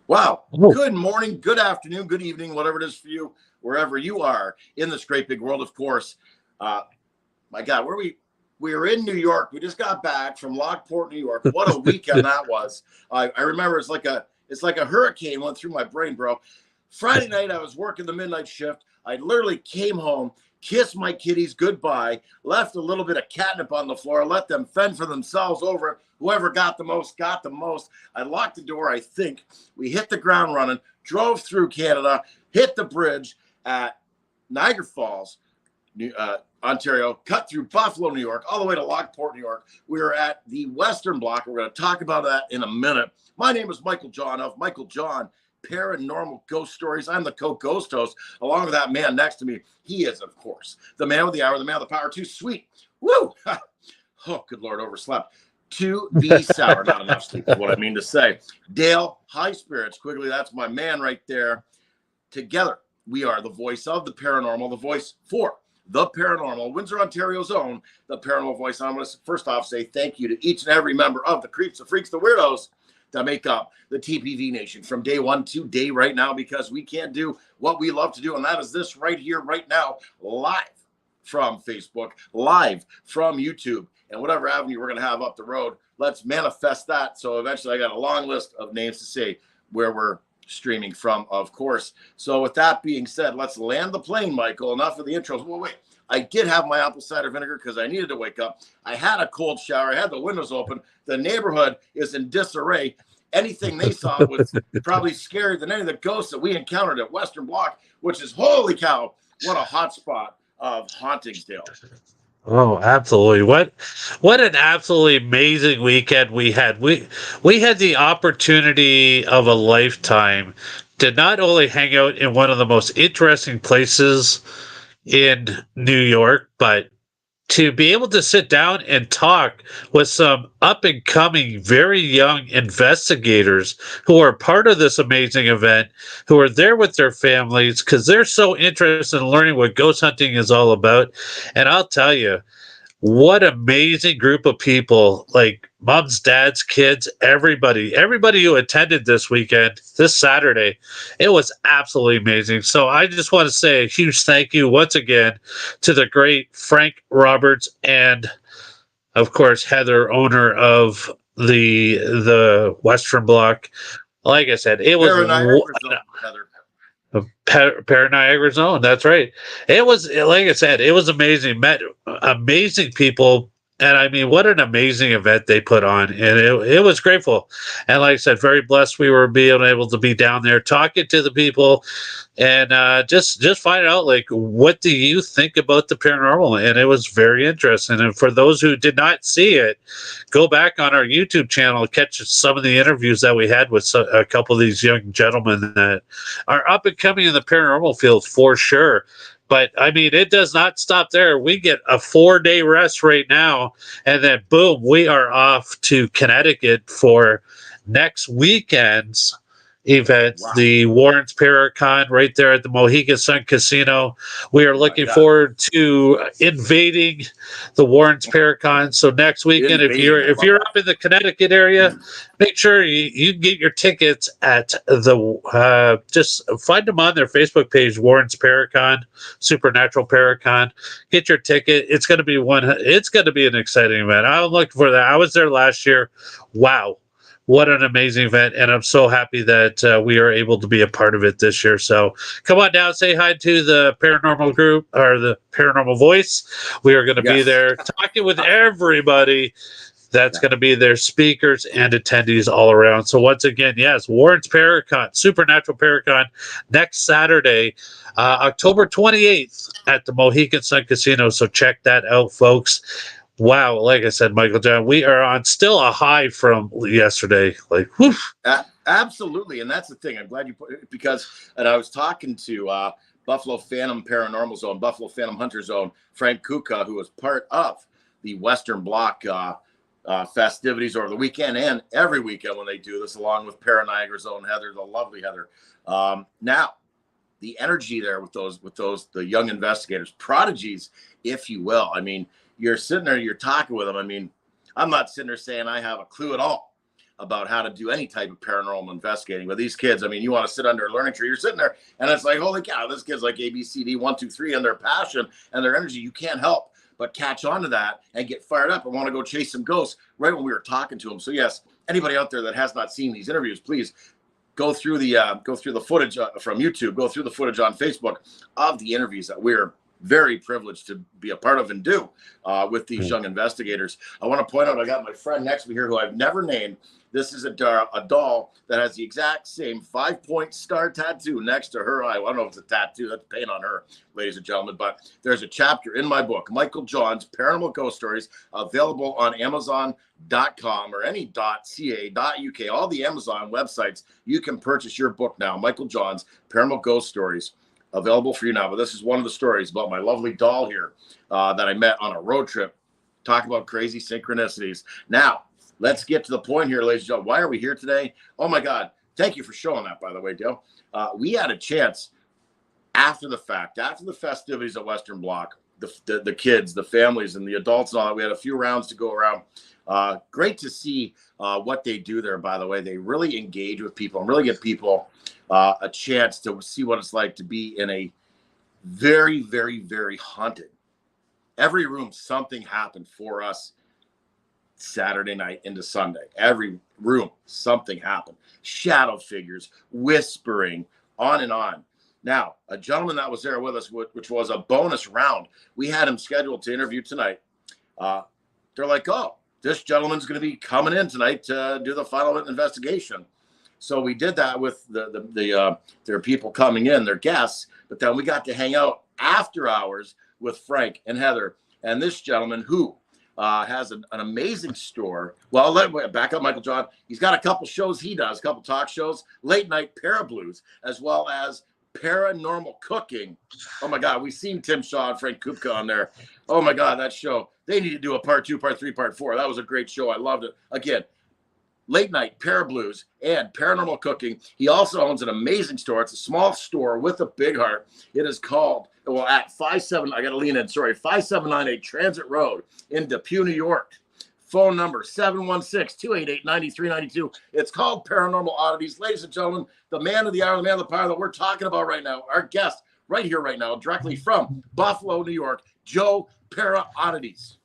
Wow. Good morning, good afternoon, good evening, whatever it is for you, wherever you are in this great big world, of course. My God, we were in New York. We just got back from Lockport, New York. What a weekend that was. I remember it's like a hurricane went through my brain, bro. Friday night, I was working the midnight shift. I literally came home, kissed my kitties goodbye, left a little bit of catnip on the floor, let them fend for themselves over it. Whoever got the most, got the most. I locked the door, I think. We hit the ground running, drove through Canada, hit the bridge at Niagara Falls, Ontario, cut through Buffalo, New York, all the way to Lockport, New York. We were at the Western Block. We're going to talk about that in a minute. My name is Michael John of Michael John Paranormal Ghost Stories. I'm the co-ghost host, along with that man next to me. He is, of course, the man with the hour, the man with the power. Too sweet. Woo! Oh, good Lord, overslept. To be sour. Not enough sleep is what I mean to say. Dale, high spirits. Quigley, that's my man right there. Together, we are the voice of the paranormal, the voice for the paranormal, Windsor, Ontario's own, the paranormal voice. I'm going to first off say thank you to each and every member of the Creeps, the Freaks, the Weirdos that make up the TPV Nation from day one to day right now, because we can't do what we love to do, and that is this right here, right now, live from Facebook, live from YouTube, and whatever avenue we're going to have up the road. Let's manifest that. So eventually I got a long list of names to say where we're streaming from, of course. So with that being said, let's land the plane, Michael. Enough of the intros. Well, wait. I did have my apple cider vinegar because I needed to wake up. I had a cold shower. I had the windows open. The neighborhood is in disarray. Anything they saw was probably scarier than any of the ghosts that we encountered at Western Block, which is, holy cow, what a hot spot of hauntings, Dale. Oh, absolutely. What an absolutely amazing weekend we had. We had the opportunity of a lifetime to not only hang out in one of the most interesting places in New York, but to be able to sit down and talk with some up-and-coming, very young investigators who are part of this amazing event, who are there with their families, because they're so interested in learning what ghost hunting is all about. And I'll tell you, what amazing group of people, like moms, dads, kids, everybody who attended this weekend, this Saturday. It was absolutely amazing. So I just want to say a huge thank you once again to the great Frank Roberts and, of course, Heather, owner of the Western Block. Like I said, it was Niagara Zone. That's right. It was, like I said, it was amazing. Met amazing people, and I mean, what an amazing event they put on, and it was grateful. And like I said, very blessed we were being able to be down there talking to the people, and just finding out, like, what do you think about the paranormal? And it was very interesting. And for those who did not see it, go back on our YouTube channel, catch some of the interviews that we had with a couple of these young gentlemen that are up and coming in the paranormal field for sure. But I mean, it does not stop there. We get a 4-day rest right now, and then boom, we are off to Connecticut for next weekend's event, the Warren's Paracon, right there at the Mohegan Sun Casino. We are looking forward to invading the Warren's Paracon. So next weekend, if you're up in the Connecticut area, make sure you get your tickets at the just find them on their Facebook page, Warren's Paracon, Supernatural Paracon. Get your ticket. It's going to be an exciting event. I'm looking for that. I was there last year. Wow. What an amazing event, and I'm so happy that we are able to be a part of it this year. So come on down, say hi to the paranormal group, or the paranormal voice. We are going to be there talking with everybody That's going to be their speakers and attendees all around. So once again, yes, Warren's Paracon, Supernatural Paracon, next Saturday, October 28th at the Mohegan Sun Casino. So check that out, folks. Wow, like I said, Michael John, we are on still a high from yesterday. Like, whew. Absolutely, and that's the thing. I'm glad you put it because, and I was talking to Buffalo Phantom Paranormal Zone, Buffalo Phantom Hunter Zone, Frank Kuka, who was part of the Western Block festivities over the weekend and every weekend when they do this, along with Niagara Zone Heather, the lovely Heather. Now, the energy there with the young investigators, prodigies, if you will. I mean, you're sitting there, you're talking with them. I mean, I'm not sitting there saying I have a clue at all about how to do any type of paranormal investigating. But these kids, I mean, you want to sit under a learning tree, you're sitting there, and it's like, holy cow, this kid's like ABCD 1, 2, 3, and their passion and their energy. You can't help but catch on to that and get fired up and want to go chase some ghosts right when we were talking to them. So yes, anybody out there that has not seen these interviews, please go through the footage from YouTube, go through the footage on Facebook of the interviews that we're very privileged to be a part of and do with these young investigators. I want to point out, I got my friend next to me here who I've never named. This is a doll that has the exact same 5-point star tattoo next to her eye. Well, I don't know if it's a tattoo, that's paint on her, ladies and gentlemen, but there's a chapter in my book, Michael John's Paranormal Ghost Stories, available on Amazon.com or any .ca.uk, all the Amazon websites. You can purchase your book now, Michael John's Paranormal Ghost Stories, available for you now. But this is one of the stories about my lovely doll here that I met on a road trip. Talk about crazy synchronicities. Now, let's get to the point here, ladies and gentlemen. Why are we here today? Oh, my God. Thank you for showing that, by the way, Dale. We had a chance after the fact, after the festivities at Western Block, the kids, the families, and the adults and all that. We had a few rounds to go around. Great to see what they do there, by the way. They really engage with people and really give people a chance to see what it's like to be in a very, very, very haunted. Every room, something happened for us Saturday night into Sunday. Every room, something happened. Shadow figures, whispering, on and on. Now, a gentleman that was there with us, which was a bonus round, we had him scheduled to interview tonight. They're like, oh, this gentleman's going to be coming in tonight to do the final investigation. So we did that with their people coming in, their guests, but then we got to hang out after hours with Frank and Heather and this gentleman who has an amazing store. Well, back up, Michael John. He's got a couple shows he does, a couple talk shows, late night ParaBlues, as well as Paranormal Cooking. Oh my God, we've seen Tim Shaw and Frank Kupka on there. Oh my God, that show. They need to do a part 2, part 3, part 4. That was a great show. I loved it. Again, late night ParaBlues and Paranormal Cooking. He also owns an amazing store. It's a small store with a big heart. It is called, well, at 5798 Transit Road in Depew, New York. Phone number 716-288-9392. It's called Paranormal Oddities. Ladies and gentlemen, the man of the hour, the man of the power that we're talking about right now, our guest right here, right now, directly from Buffalo, New York, Joe ParaOddities.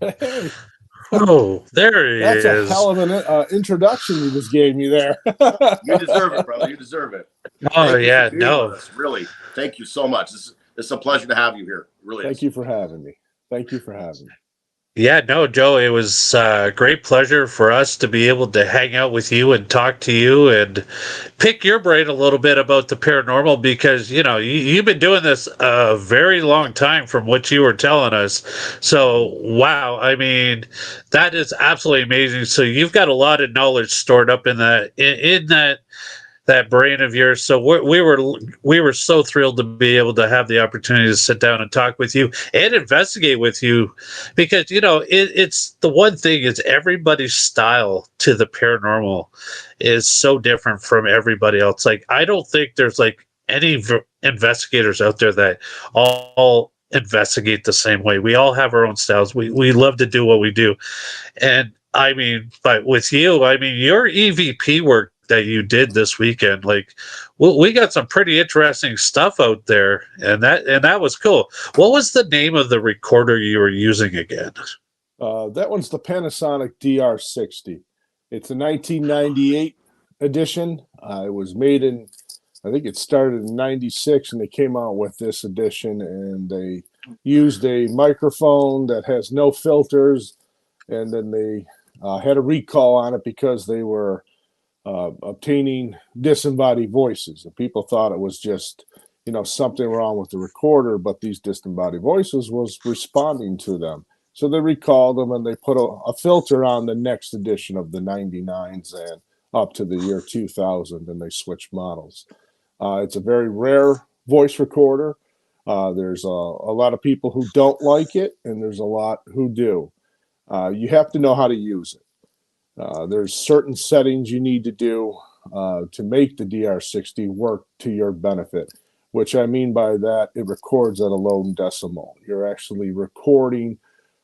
Hey. Oh, there he is. That's a hell of an introduction you just gave me there. You deserve it, brother. You deserve it. Oh, yeah, no. Really, thank you so much. It's a pleasure to have you here. Really. Thank you for having me. Thank you for having me. Yeah, no, Joe, it was a great pleasure for us to be able to hang out with you and talk to you and pick your brain a little bit about the paranormal because, you know, you've been doing this a very long time from what you were telling us. So, wow, I mean, that is absolutely amazing. So you've got a lot of knowledge stored up in that brain of yours. So we were so thrilled to be able to have the opportunity to sit down and talk with you and investigate with you because, you know, it's the one thing is everybody's style to the paranormal is so different from everybody else. Like, I don't think there's like any investigators out there that all investigate the same way. We all have our own styles. We love to do what we do. And I mean, but with you, I mean, your EVP work that you did this weekend, like, well, we got some pretty interesting stuff out there, and that was cool. What was the name of the recorder you were using again? That one's the Panasonic DR60. It's a 1998 edition. It was made in, I think it started in 96, and they came out with this edition, and they used a microphone that has no filters, and then they had a recall on it because they were obtaining disembodied voices. And people thought it was just, something wrong with the recorder, but these disembodied voices was responding to them. So they recalled them and they put a filter on the next edition of the 99s and up to the year 2000, and they switched models. It's a very rare voice recorder. There's a lot of people who don't like it, and there's a lot who do. You have to know how to use it. There's certain settings you need to do to make the DR60 work to your benefit, which I mean by that, it records at a low decimal. You're actually recording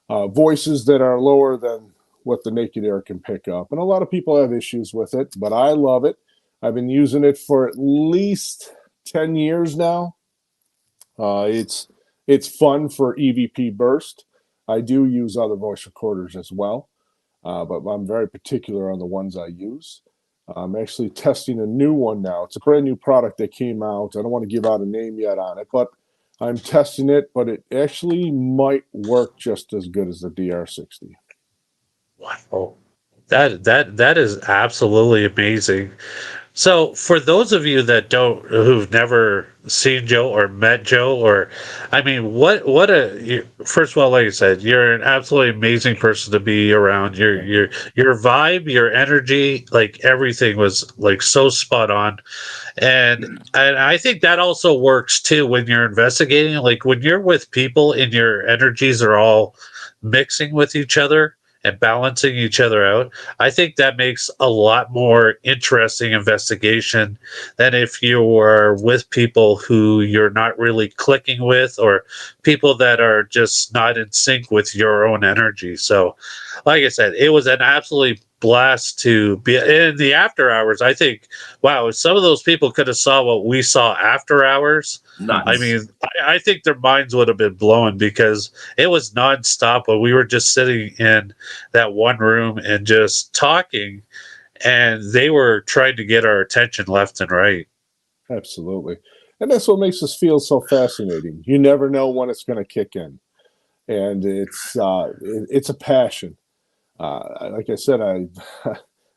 voices that are lower than what the naked ear can pick up. And a lot of people have issues with it, but I love it. I've been using it for at least 10 years now. It's fun for EVP burst. I do use other voice recorders as well. But I'm very particular on the ones I use. I'm actually testing a new one now. It's a brand new product that came out. I don't want to give out a name yet on it, but I'm testing it, but it actually might work just as good as the DR60. Wow. That is absolutely amazing. So for those of you that who've never seen Joe or met Joe, or I mean, first of all, like I said, you're an absolutely amazing person to be around. Your vibe, your energy, like everything was like so spot on. And I think that also works too when you're investigating, like when you're with people and your energies are all mixing with each other and balancing each other out. I think that makes a lot more interesting investigation than if you were with people who you're not really clicking with, or people that are just not in sync with your own energy. So, like I said, it was an absolutely blast to be in the after hours. I think, wow, if some of those people could have saw what we saw after hours, Nuts. I mean, I think their minds would have been blown, because it was nonstop. But we were just sitting in that one room and just talking, and they were trying to get our attention left and right. Absolutely. And that's what makes this feel so fascinating. You never know when it's going to kick in. And it's a passion. Like I said,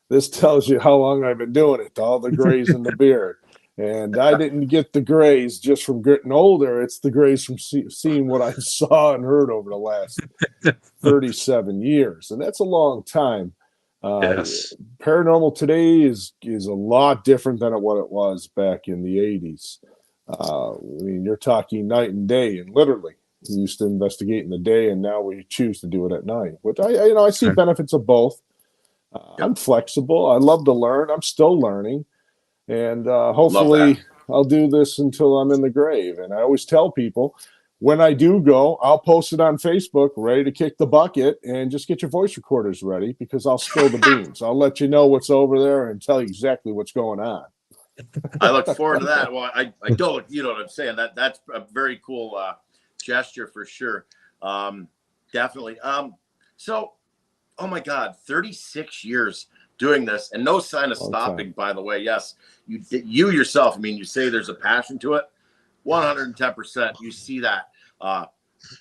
this tells you how long I've been doing it, all the grays in the beard. And I didn't get the grays just from getting older. It's the grays from seeing what I saw and heard over the last 37 years. And that's a long time. Yes. Paranormal today is a lot different than what it was back in the 80s. I mean, you're talking night and day, and literally, we used to investigate in the day, and now we choose to do it at night. Which I see benefits of both. I'm flexible. I love to learn. I'm still learning, and hopefully, I'll do this until I'm in the grave. And I always tell people, when I do go, I'll post it on Facebook, ready to kick the bucket, and just get your voice recorders ready, because I'll spill the beans. I'll let you know what's over there and tell you exactly what's going on. I look forward to that. Well, I don't, you know what I'm saying? That's a very cool gesture for sure. Definitely. So, oh my God, 36 years doing this and no sign of stopping, by the way. Yes, you yourself, I mean, you say there's a passion to it. 110%. You see that.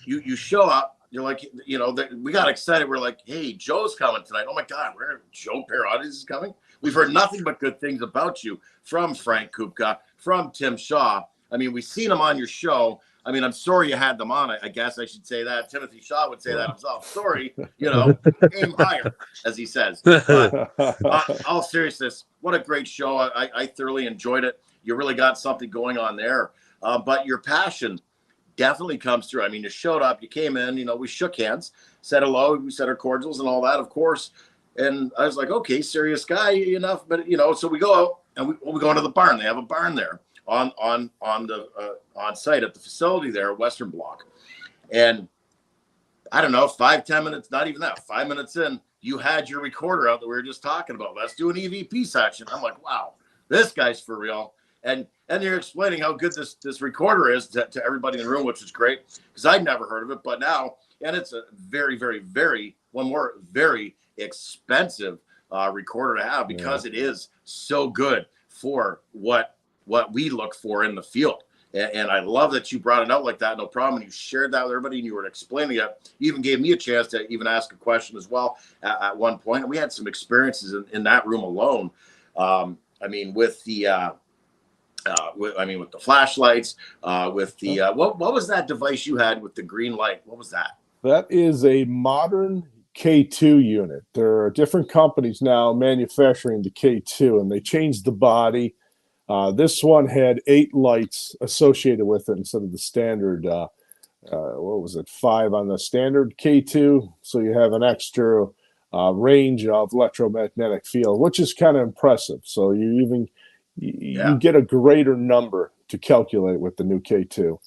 You show up, you're like, we got excited. We're like, hey, Joe's coming tonight. Oh my God, Joe ParaOddities is coming. We've heard nothing but good things about you from Frank Kupka, from Tim Shaw. I mean, we've seen them on your show. I mean, I'm sorry you had them on. I guess I should say that. Timothy Shaw would say that himself. Sorry, aim higher, as he says. But all seriousness, what a great show. I thoroughly enjoyed it. You really got something going on there. But your passion definitely comes through. I mean, you showed up, you came in, we shook hands, said hello, we said our cordials and all that, of course. And I was like, okay, serious guy enough. But, so we go out and we go into the barn. They have a barn there on site at the facility there, Western Block. And I don't know, 5-10 minutes, not even that, 5 minutes in, you had your recorder out that we were just talking about. Let's do an EVP section. I'm like, wow, this guy's for real. And you're explaining how good this recorder is to everybody in the room, which is great, because I'd never heard of it. But now, and it's a very, very, very, very expensive recorder to have, because it is so good for what we look for in the field. And I love that you brought it out like that. No problem. And you shared that with everybody and you were explaining it. You even gave me a chance to even ask a question as well at one point. And we had some experiences in that room alone. I mean, with the with the flashlights, with the what was that device you had with the green light? What was that? That is a modern K2 unit. There are different companies now manufacturing the K2, and they changed the body. This one had 8 lights associated with it instead of the standard, what was it, 5 on the standard K2. So you have an extra range of electromagnetic field, which is kind of impressive. So you get a greater number to calculate with the new K2.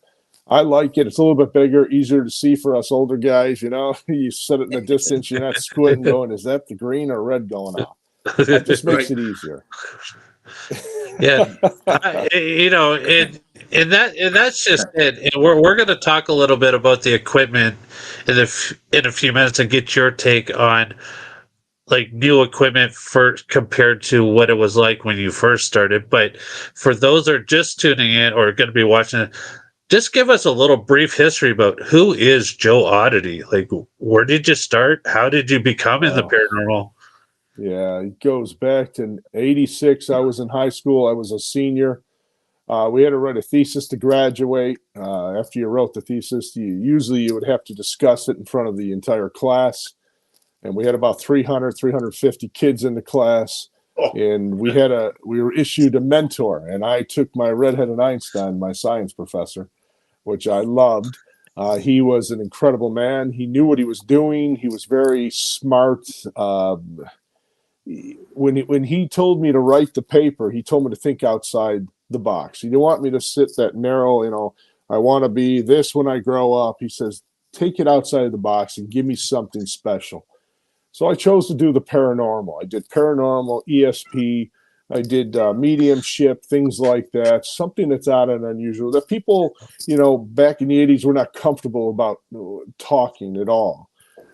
I like it. It's a little bit bigger, easier to see for us older guys. You know, you set it in the distance, you're not squinting going, is that the green or red going off? That just makes it easier. Yeah, and that's just it. And we're going to talk a little bit about the equipment in a few minutes and get your take on like new equipment first compared to what it was like when you first started. But for those that are just tuning in or going to be watching it, just give us a little brief history about who is Joe Oddity. Like, where did you start? How did you become in the paranormal? Yeah, it goes back to '86. I was in high school. I was a senior. We had to write a thesis to graduate. After you wrote the thesis, you would have to discuss it in front of the entire class. And we had about 350 kids in the class. And we were issued a mentor. And I took my redheaded Einstein, my science professor, which I loved. He was an incredible man. He knew what he was doing. He was very smart. When he told me to write the paper, he told me to think outside the box. He didn't want me to sit that narrow, I want to be this when I grow up. He says, take it outside of the box and give me something special. So I chose to do the paranormal. I did paranormal, ESP. I did mediumship, things like that, something that's odd and unusual that people, back in the 80s were not comfortable about talking at all.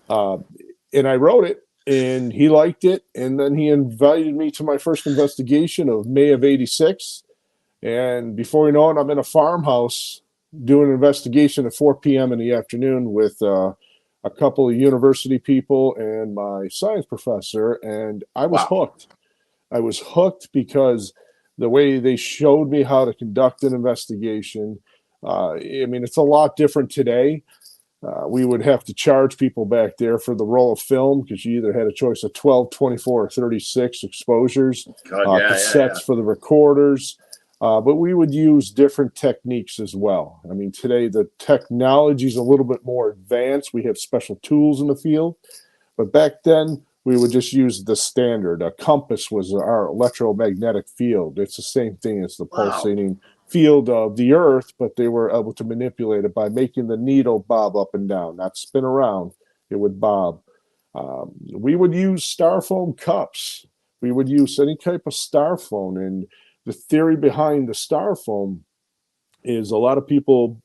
And I wrote it, and he liked it. And then he invited me to my first investigation of May of '86. And before you know it, I'm in a farmhouse doing an investigation at 4 p.m. in the afternoon with a couple of university people and my science professor. And I was hooked. I was hooked because the way they showed me how to conduct an investigation, it's a lot different today. We would have to charge people back there for the roll of film because you either had a choice of 12, 24, or 36 exposures, cassettes for the recorders. But we would use different techniques as well. I mean, today the technology is a little bit more advanced. We have special tools in the field. But back then, we would just use the standard. A compass was our electromagnetic field. It's the same thing as the pulsating field of the Earth, but they were able to manipulate it by making the needle bob up and down, not spin around. It would bob. We would use styrofoam cups. We would use any type of styrofoam. And the theory behind the styrofoam is a lot of people,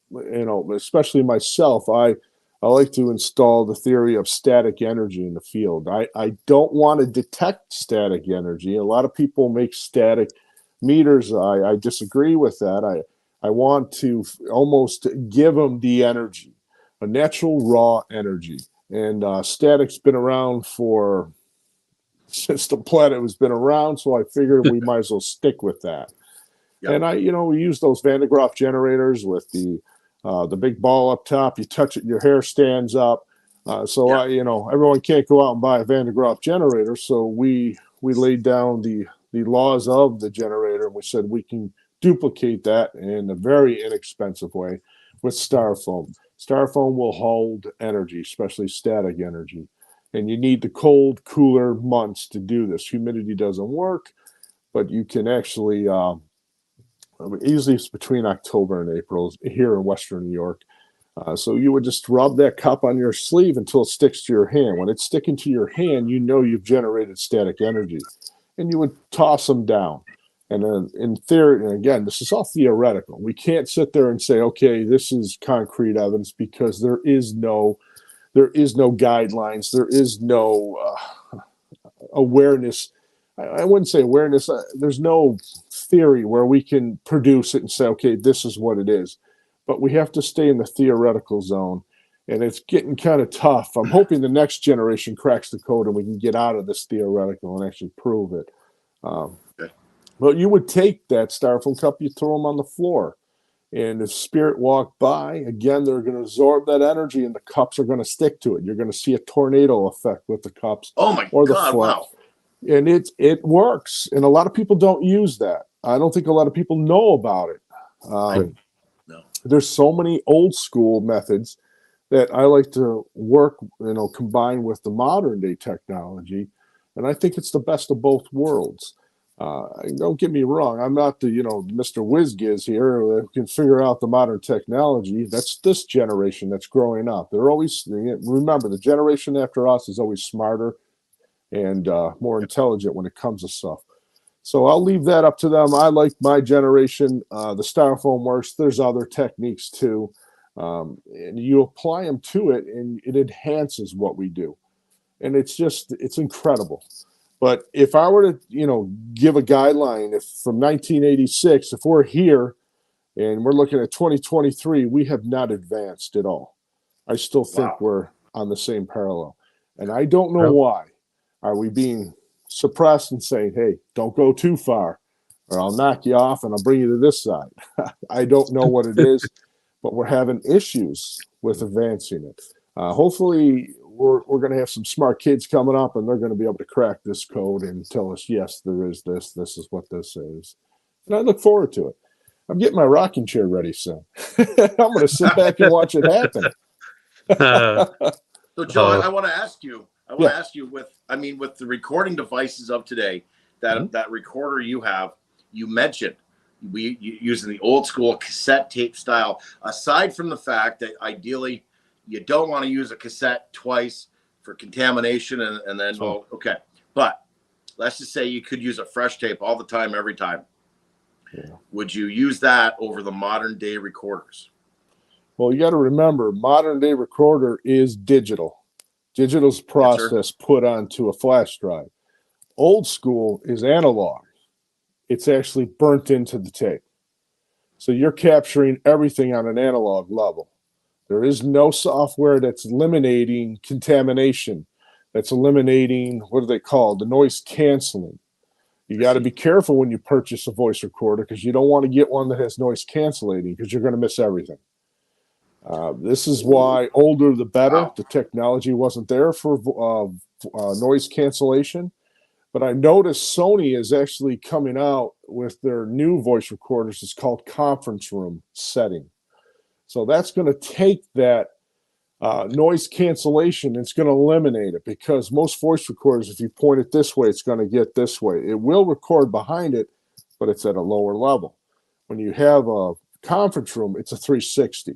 especially myself, I like to install the theory of static energy in the field. I don't want to detect static energy. A lot of people make static meters. I disagree with that. I want to almost give them the energy, a natural raw energy. And static's been around since the planet has been around, so I figured we might as well stick with that. Yep. And we use those Van de Graaff generators with the big ball up top. You touch it, your hair stands up. Everyone can't go out and buy a Van de Graaff generator. So we laid down the laws of the generator, and we said we can duplicate that in a very inexpensive way with styrofoam. Styrofoam will hold energy, especially static energy. And you need the cold, cooler months to do this. Humidity doesn't work, but you can actually, usually it's between October and April here in Western New York. So you would just rub that cup on your sleeve until it sticks to your hand. When it's sticking to your hand, you've generated static energy. And you would toss them down. And then in theory, and again, this is all theoretical. We can't sit there and say, okay, this is concrete evidence, because there is no guidelines. There is no awareness I wouldn't say awareness. There's no theory where we can produce it and say, okay, this is what it is. But we have to stay in the theoretical zone. And it's getting kind of tough. I'm hoping the next generation cracks the code and we can get out of this theoretical and actually prove it. Okay. But you would take that styrofoam cup, you throw them on the floor. And if spirit walked by, again, they're going to absorb that energy and the cups are going to stick to it. You're going to see a tornado effect with the cups Oh my or the God! foot. Wow. And it works. And a lot of people don't use that. I don't think a lot of people know about it. No. There's so many old school methods that I like to work, combine with the modern day technology. And I think it's the best of both worlds. Don't get me wrong. I'm not the, Mr. WizGiz here who can figure out the modern technology. That's this generation that's growing up. They're always, remember, the generation after us is always smarter and more intelligent when it comes to stuff. So I'll leave that up to them. I like my generation. The styrofoam works. There's other techniques too. And you apply them to it and it enhances what we do. And it's incredible. But if I were to, give a guideline, if from 1986, if we're here and we're looking at 2023, we have not advanced at all. I still think we're on the same parallel. And I don't know why. Are we being suppressed and saying, hey, don't go too far or I'll knock you off and I'll bring you to this side? I don't know what it is, but we're having issues with advancing it. Hopefully, we're going to have some smart kids coming up and they're going to be able to crack this code and tell us, yes, there is this. This is what this is. And I look forward to it. I'm getting my rocking chair ready soon. I'm going to sit back and watch it happen. So, Joe, I want to ask you. With the recording devices of today, that recorder you have, you mentioned using the old school cassette tape style. Aside from the fact that ideally you don't want to use a cassette twice for contamination, and then okay. But let's just say you could use a fresh tape all the time, every time. Yeah. Would you use that over the modern day recorders? Well, you got to remember, modern day recorder is digital. Digital's process put onto a flash drive. Old school is analog. It's actually burnt into the tape. So you're capturing everything on an analog level. There is no software that's eliminating contamination, that's eliminating, what do they call, the noise canceling. You got to be careful when you purchase a voice recorder because you don't want to get one that has noise canceling because you're going to miss everything. This is why older the better. Wow. The technology wasn't there for noise cancellation. But I noticed Sony is actually coming out with their new voice recorders. It's called conference room setting. So that's going to take that noise cancellation. It's going to eliminate it because most voice recorders, if you point it this way, it's going to get this way. It will record behind it, but it's at a lower level. When you have a conference room, it's a 360.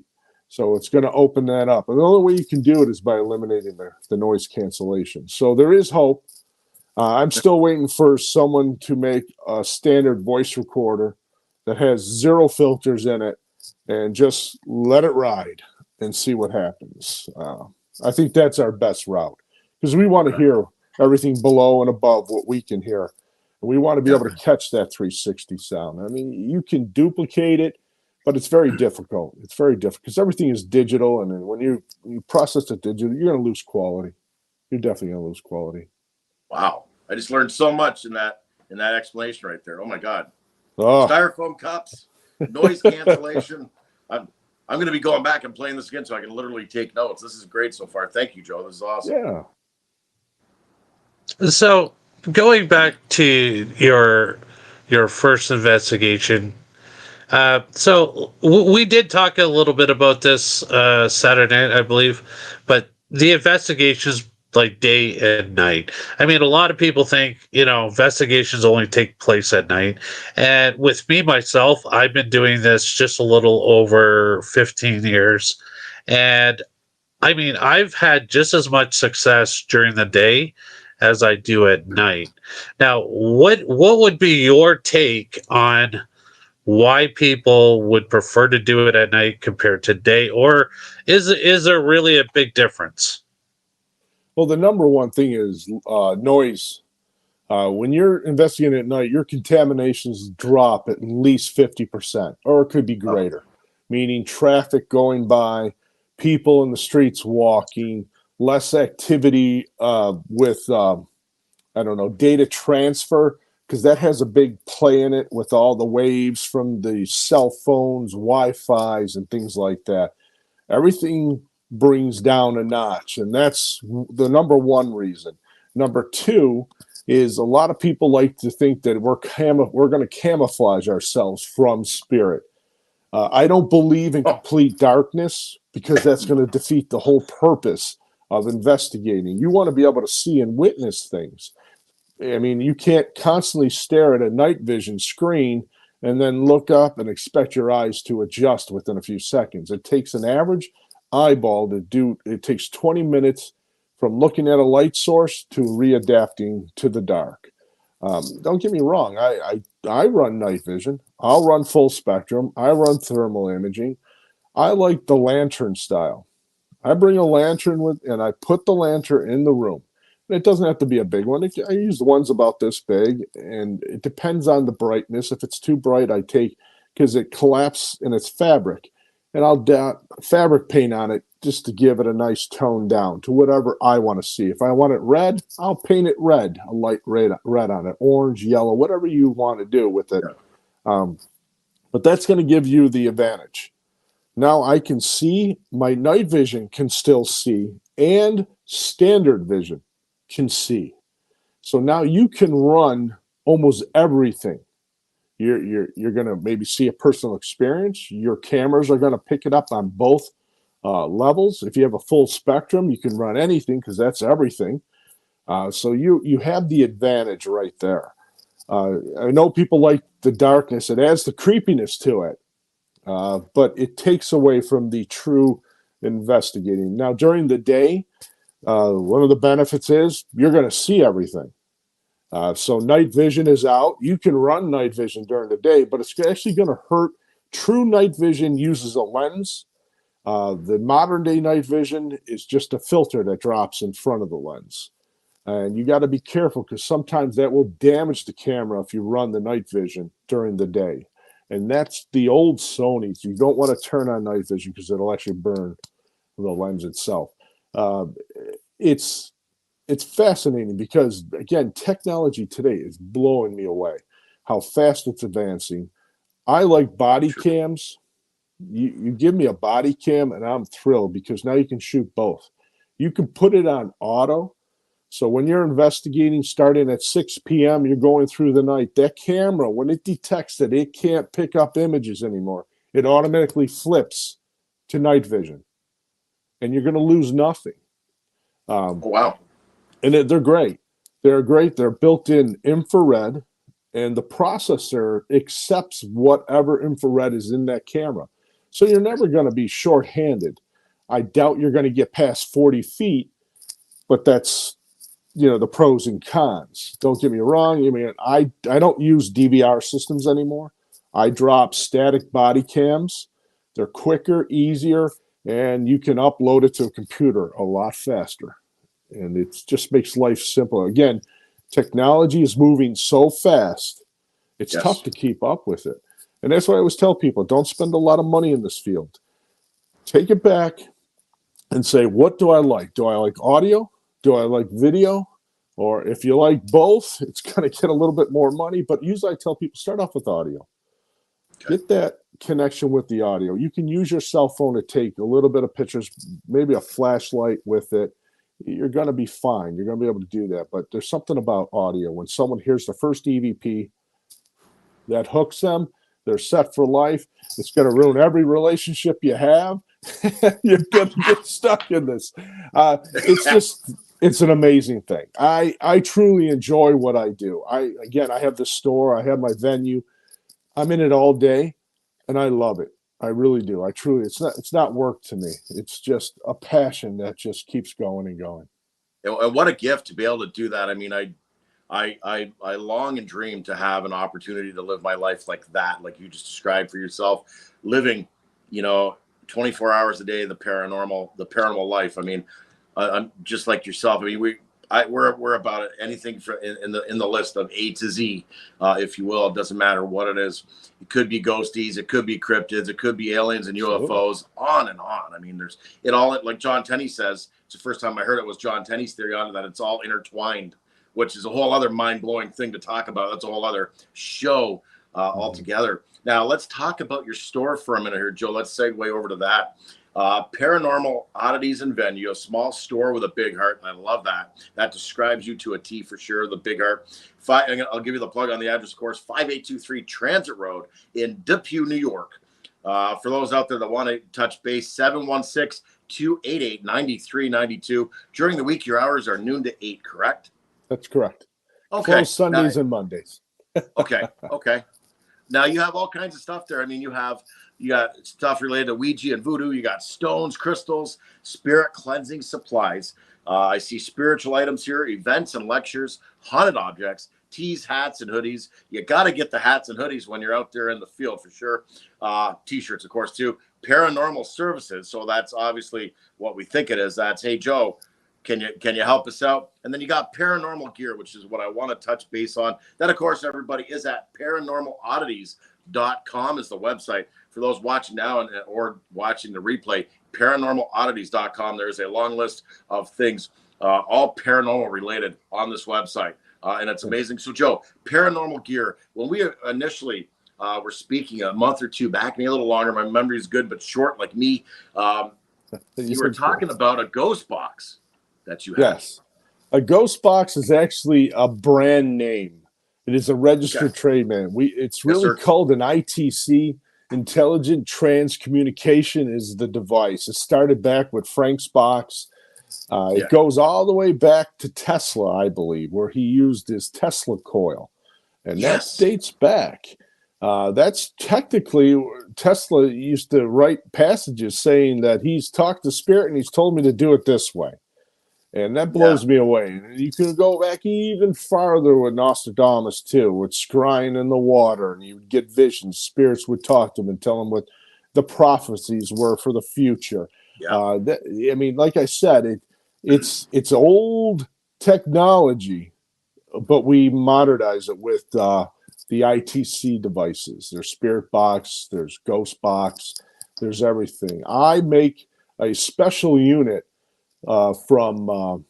So it's going to open that up. And the only way you can do it is by eliminating the noise cancellation. So there is hope. I'm still waiting for someone to make a standard voice recorder that has 0 filters in it and just let it ride and see what happens. I think that's our best route because we want to hear everything below and above what we can hear. And we want to be able to catch that 360 sound. I mean, you can duplicate it, but it's very difficult. It's very difficult because everything is digital. And then when you process it digital, you're going to lose quality. You're definitely going to lose quality. Wow. I just learned so much in that explanation right there. Oh my God. Styrofoam cups, noise cancellation. I'm going to be going back and playing this again so I can literally take notes. This is great so far. Thank you, Joe. This is awesome. Yeah. So going back to your first investigation, so we did talk a little bit about this Saturday night, I believe, but the investigations like day and night. I mean, a lot of people think, investigations only take place at night. And with me, myself, I've been doing this just a little over 15 years. And I mean, I've had just as much success during the day as I do at night. Now, what would be your take on why people would prefer to do it at night compared to day? Or is there really a big difference? Well, the number one thing is noise When you're investigating at night, your contaminations drop at least 50%, or it could be Oh, greater, meaning traffic going by, people in the streets walking, less activity with, I don't know, data transfer, because that has a big play in it with all the waves from the cell phones, Wi-Fi's, and things like that. Everything brings down a notch, and that's the number one reason. Number two is a lot of people like to think that we're going to camouflage ourselves from spirit. I don't believe in oh, complete darkness because that's going to defeat the whole purpose of investigating. You want to be able to see and witness things. I mean, you can't constantly stare at a night vision screen and then look up and expect your eyes to adjust within a few seconds. It takes an average eyeball to do, it takes 20 minutes from looking at a light source to readapting to the dark. Don't get me wrong, I run night vision, I'll run full spectrum, I run thermal imaging. I like the lantern style. I bring a lantern with, and I put the lantern in the room. And it doesn't have to be a big one. I use the ones about this big, and it depends on the brightness. If it's too bright, I take, because it collapses in its fabric, and I'll dot fabric paint on it just to give it a nice tone down to whatever I want to see. If I want it red, I'll paint it red, a light red on it, orange, yellow, whatever you want to do with it. yeah. But that's going to give you the advantage. Now I can see, my night vision can still see, and standard vision can see. So now you can run almost everything. You're going to maybe see a personal experience. Your cameras are going to pick it up on both levels. If you have a full spectrum, you can run anything because that's everything. So you have the advantage right there. I know people like the darkness. It adds the creepiness to it, but it takes away from the true investigating. Now, during the day, one of the benefits is you're going to see everything. So night vision is out. You can run night vision during the day, but it's actually going to hurt. True night vision uses a lens. The modern day night vision is just a filter that drops in front of the lens. And you got to be careful because sometimes that will damage the camera if you run the night vision during the day. And that's the old Sony's. You don't want to turn on night vision because it'll actually burn the lens itself. Uh, it's it's fascinating because, again, technology today is blowing me away. How fast it's advancing. I like body cams. You give me a body cam and I'm thrilled because now you can shoot both. You can put it on auto. So when you're investigating starting at 6 p.m., you're going through the night, that camera, when it detects that it can't pick up images anymore, it automatically flips to night vision. And you're going to lose nothing. Oh, wow. And they're great. They're great. They're built in infrared, and the processor accepts whatever infrared is in that camera. So you're never going to be short-handed. I doubt you're going to get past 40 feet, but that's, the pros and cons. Don't get me wrong. I mean, I don't use DVR systems anymore. I drop static body cams. They're quicker, easier, and you can upload it to a computer a lot faster. And it just makes life simpler. Again, technology is moving so fast, it's Yes. tough to keep up with it. And that's why I always tell people, don't spend a lot of money in this field. Take it back and say, what do I like? Do I like audio? Do I like video? Or if you like both, it's going to get a little bit more money. But usually I tell people, start off with audio. Okay. Get that connection with the audio. You can use your cell phone to take a little bit of pictures, maybe a flashlight with it. You're going to be fine. You're going to be able to do that. But there's something about audio. When someone hears the first EVP, that hooks them. They're set for life. It's going to ruin every relationship you have. You're going to get stuck in this. It's an amazing thing. I truly enjoy what I do. I have this store. I have my venue. I'm in it all day, and I love it. I really do. I truly. It's not work to me. It's just a passion that just keeps going and going. And what a gift to be able to do that. I mean, I long and dream to have an opportunity to live my life like that, like you just described for yourself, living, 24 hours a day, the paranormal life. I mean, I'm just like yourself. I mean, we're about it. Anything in the list of A to Z, if you will. It doesn't matter what it is. It could be ghosties, it could be cryptids, it could be aliens and UFOs, on and on. I mean, there's it all. Like John Tenney says, it's the first time I heard it was John Tenney's theory on it, that it's all intertwined, which is a whole other mind blowing thing to talk about. That's a whole other show altogether. Now let's talk about your store for a minute here, Joe. Let's segue over to that. Paranormal Oddities and Venue, a small store with a big heart, and I love that. That describes you to a T for sure, the big heart. I'll give you the plug on the address, of course, 5823 Transit Road in Depew, New York. For those out there that want to touch base, 716-288-9392. During the week, your hours are noon to 8, correct? That's correct. Okay. Close Sundays and Mondays. Okay. Now you have all kinds of stuff there. I mean, you got stuff related to Ouija and voodoo. You got stones, crystals, spirit cleansing supplies. I see spiritual items here, events and lectures, haunted objects, tees, hats, and hoodies. You got to get the hats and hoodies when you're out there in the field for sure. T-shirts, of course, too. Paranormal services. So that's obviously what we think it is. That's, hey, Joe, can you help us out? And then you got paranormal gear, which is what I want to touch base on. That, of course, everybody, is at ParanormalOddities.com is the website. For those watching now or watching the replay, ParanormalOddities.com. There's a long list of things, all paranormal related, on this website. And it's amazing. So, Joe, paranormal gear. When we initially were speaking a month or two back, maybe a little longer, my memory is good but short like me, you were talking about a ghost box that you have. Yes. A ghost box is actually a brand name. It is a registered trademark. It's really called an ITC. Intelligent Transcommunication is the device. It started back with Frank's box. It goes all the way back to Tesla, I believe, where he used his Tesla coil. And that dates back. That's technically, Tesla used to write passages saying that he's talked to spirit and he's told me to do it this way. And that blows me away. And you can go back even farther with Nostradamus, too, with scrying in the water. And you would get visions. Spirits would talk to him and tell him what the prophecies were for the future. I mean, like I said, it's old technology, but we modernize it with the ITC devices. There's Spirit Box, there's Ghost Box, there's everything. I make a special unit from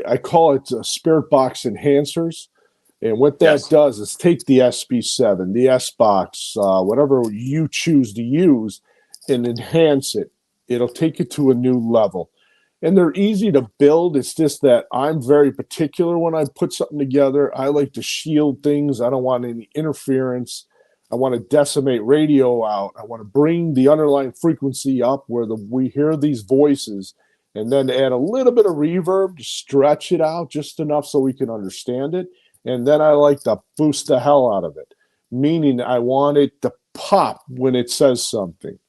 I call it Spirit Box Enhancers. And what that does is take the SB7, the S Box, whatever you choose to use, and enhance it. It'll take it to a new level. And they're easy to build. It's just that I'm very particular when I put something together. I like to shield things. I don't want any interference. I want to decimate radio out. I want to bring the underlying frequency up where we hear these voices, and then add a little bit of reverb to stretch it out just enough so we can understand it. And then I like to boost the hell out of it, meaning I want it to pop when it says something.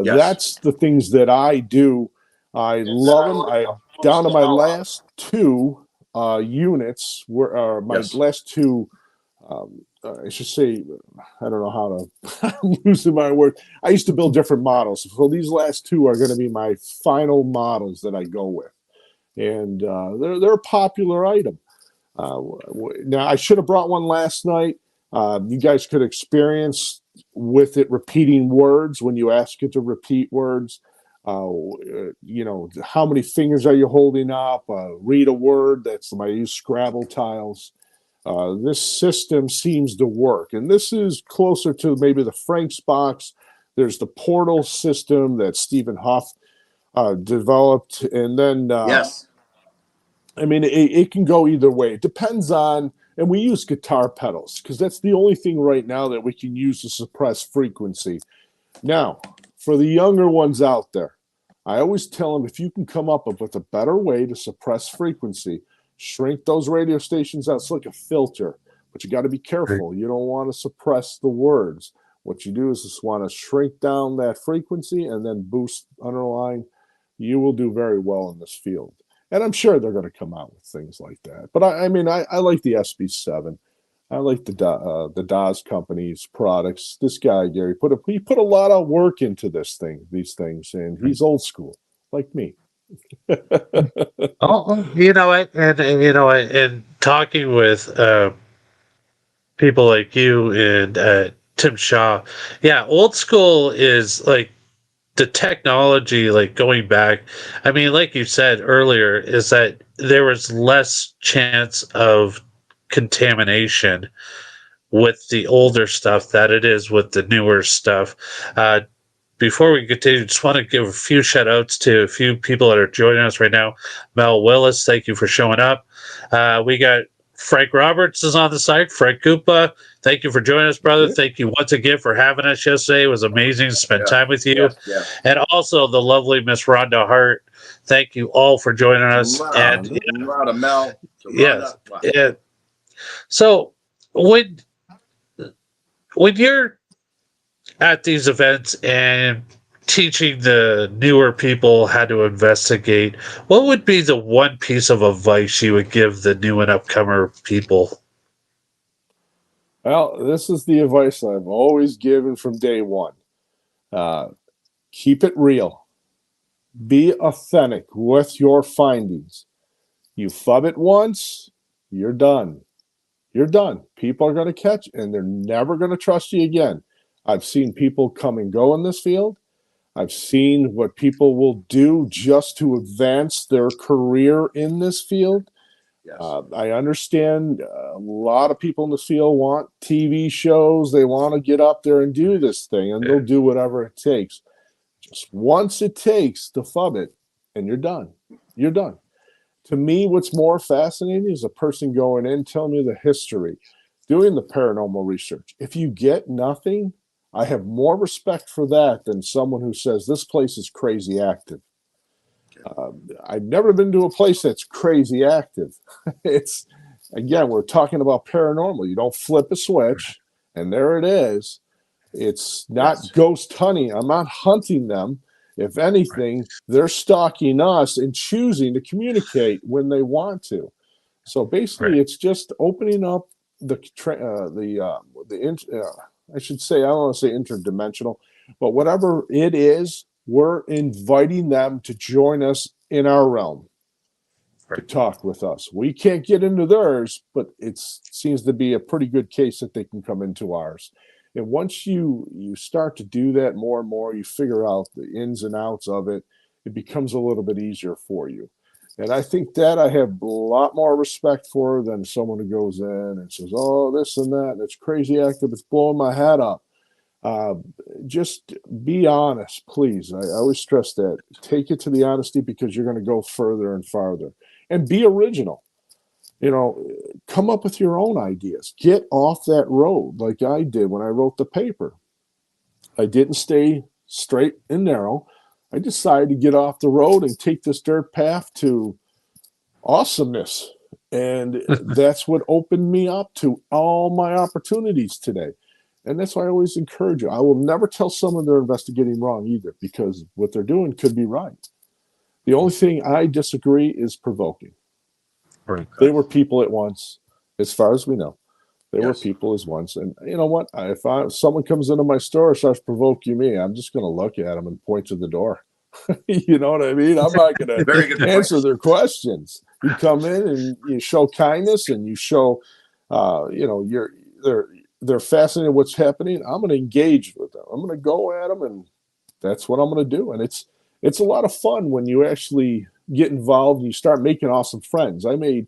That's the things that I do. I love them. Down to my last two units, last two, I should say, I don't know how to, I'm losing my word. I used to build different models. So these last two are going to be my final models that I go with. And they're a popular item. Now, I should have brought one last night. You guys could experience with it repeating words when you ask it to repeat words. You know, how many fingers are you holding up? Read a word. I use Scrabble tiles. This system seems to work. And this is closer to maybe the Frank's box. There's the portal system that Stephen Huff developed. And then, I mean, it can go either way. It depends on, and we use guitar pedals because that's the only thing right now that we can use to suppress frequency. Now, for the younger ones out there, I always tell them if you can come up with a better way to suppress frequency, shrink those radio stations out. It's like a filter, but you got to be careful. You don't want to suppress the words. What you do is just want to shrink down that frequency and then boost underlying. You will do very well in this field. And I'm sure they're going to come out with things like that. But I mean, I like the SB7. I like the Dawes Company's products. This guy, Gary, he put a lot of work into these things, and he's old school, like me. Oh, you know what, and you know what, and talking with people like you and Tim Shaw, yeah, old school is like the technology, like going back. I mean, like you said earlier, is that there was less chance of contamination with the older stuff that it is with the newer stuff. Uh, Before we continue, just want to give a few shout outs to a few people that are joining us right now. Mel Willis, thank you for showing up. We got Frank Roberts is on the site. Frank Koopa, thank you for joining us, brother. Yeah. Thank you once again for having us yesterday. It was amazing to spend time with you. Yeah. And also the lovely Miss Rhonda Hart. Thank you all for joining us. And Rhonda, Mel, to yes, Rhonda. Wow. and so when you're at these events and teaching the newer people how to investigate, what would be the one piece of advice you would give the new and upcomer people? Well, this is the advice I've always given from day one. Keep it real. Be authentic with your findings. You fub it once, you're done. You're done. People are going to catch, and they're never going to trust you again. I've seen people come and go in this field. I've seen what people will do just to advance their career in this field. Yes. I understand a lot of people in this field want TV shows. They want to get up there and do this thing, and they'll do whatever it takes. Just once it takes to fub it, and you're done. You're done. To me, what's more fascinating is a person going in, telling me the history, doing the paranormal research. If you get nothing, I have more respect for that than someone who says this place is crazy active. I've never been to a place that's crazy active. It's, again, we're talking about paranormal. You don't flip a switch, and there it is. It's not ghost hunting. I'm not hunting them. If anything, they're stalking us and choosing to communicate when they want to. So basically, it's just opening up I should say, I don't want to say interdimensional, but whatever it is, we're inviting them to join us in our realm to talk with us. We can't get into theirs, but it seems to be a pretty good case that they can come into ours. And once you start to do that more and more, you figure out the ins and outs of it, it becomes a little bit easier for you. And I think that I have a lot more respect for than someone who goes in and says, oh, this and that, and it's crazy active, it's blowing my head up. Just be honest, please. I always stress that. Take it to the honesty, because you're going to go further and farther. And be original. Come up with your own ideas. Get off that road like I did when I wrote the paper. I didn't stay straight and narrow. I decided to get off the road and take this dirt path to awesomeness. And that's what opened me up to all my opportunities today. And that's why I always encourage you. I will never tell someone they're investigating wrong either, because what they're doing could be right. The only thing I disagree is provoking. Right. They were people at once, as far as we know. They were people as once. And you know what? If someone comes into my store and starts provoking me, I'm just going to look at them and point to the door. You know what I mean? I'm not going to answer their questions. You come in and you show kindness, and you show, they're fascinated with what's happening. I'm going to engage with them. I'm going to go at them, and that's what I'm going to do. And it's a lot of fun when you actually get involved and you start making awesome friends. I made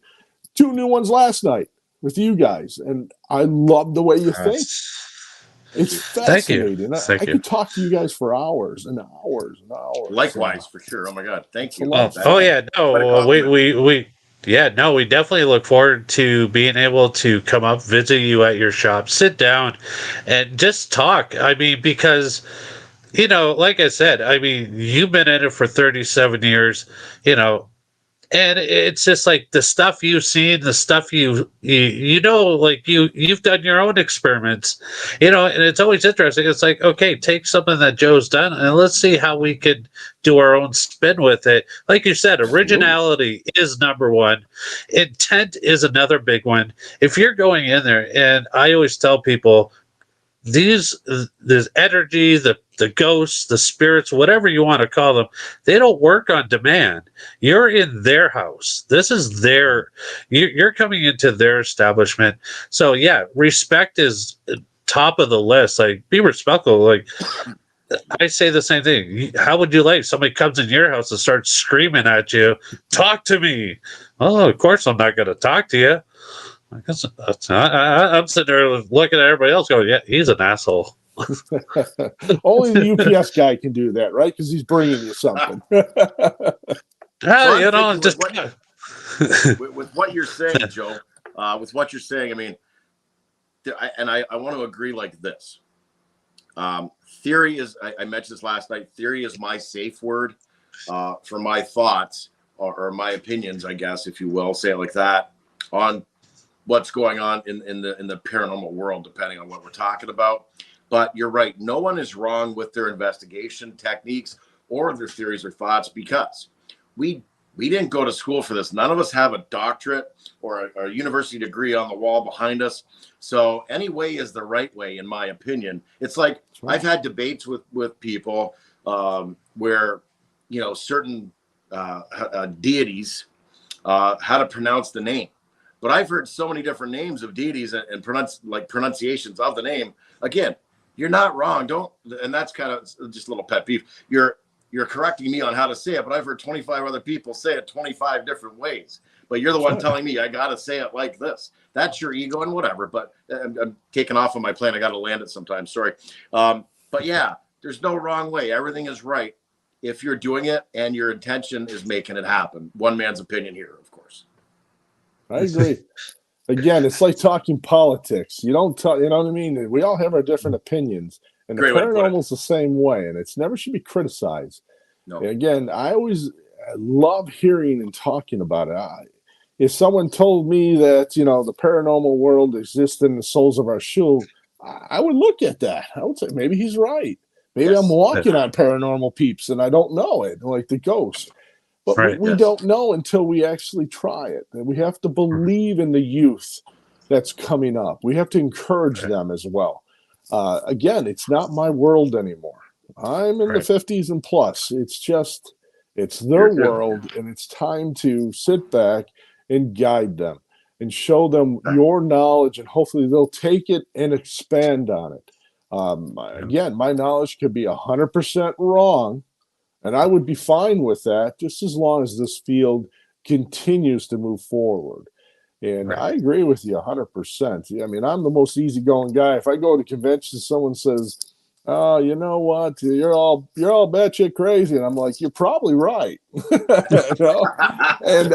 2 new ones last night with you guys, and I love the way you think. It's fascinating. I could talk to you guys for hours and hours and hours. Likewise, for sure. Oh my God, thank you. We definitely look forward to being able to come up, visit you at your shop, sit down, and just talk. I mean, because like I said, I mean, you've been in it for 37 years, and it's just like the stuff you've seen, the stuff you've done your own experiments, and it's always interesting. It's like, okay, take something that Joe's done and let's see how we could do our own spin with it. Like you said, originality is number one. Intent is another big one. If you're going in there, and I always tell people, this energy, the the ghosts, the spirits, whatever you want to call them, they don't work on demand. You're in their house. This is you're coming into their establishment. So yeah, respect is top of the list. Like, be respectful. Like, I say the same thing. How would you like somebody comes in your house and starts screaming at you, talk to me? Oh, of course I'm not going to talk to you. I'm sitting there looking at everybody else going, yeah, he's an asshole. Only the UPS guy can do that, right? Because he's bringing you something. So just with what you're saying, Joe, with what you're saying, I mean, I want to agree like this. Theory is, I mentioned this last night, theory is my safe word for my thoughts or my opinions, I guess, if you will, say it like that, on what's going on in the paranormal world, depending on what we're talking about. But you're right. No one is wrong with their investigation techniques or their theories or thoughts, because we didn't go to school for this. None of us have a doctorate or a university degree on the wall behind us. So any way is the right way, in my opinion. It's like I've had debates with people where, you know, certain deities, how to pronounce the name. But I've heard so many different names of deities and pronunciations of the name. Again, you're not wrong. And that's kind of just a little pet peeve. You're correcting me on how to say it, but I've heard 25 other people say it 25 different ways. But you're the one telling me I got to say it like this. That's your ego and whatever. But I'm taking off on my plane. I got to land it sometime. Sorry. But yeah, there's no wrong way. Everything is right if you're doing it and your intention is making it happen. One man's opinion here, of course. I agree. Again, it's like talking politics. You don't talk, you know what I mean? We all have our different opinions, and the paranormal is the same way, and it's never should be criticized. No. And again, I love hearing and talking about it. If someone told me that, you know, the paranormal world exists in the soles of our shoe, I would look at that. I would say maybe he's right. Maybe I'm walking on paranormal peeps and I don't know it, like the ghost. But we don't know until we actually try it. And we have to believe in the youth that's coming up. We have to encourage them as well. Again, it's not my world anymore. I'm in the 50s and plus. It's their world, and it's time to sit back and guide them and show them your knowledge, and hopefully they'll take it and expand on it. Again, my knowledge could be 100% wrong, and I would be fine with that, just as long as this field continues to move forward. And I agree with you 100%. I mean, I'm the most easygoing guy. If I go to conventions, someone says, "Oh, you know what? You're all batshit crazy," and I'm like, "You're probably right." You know? And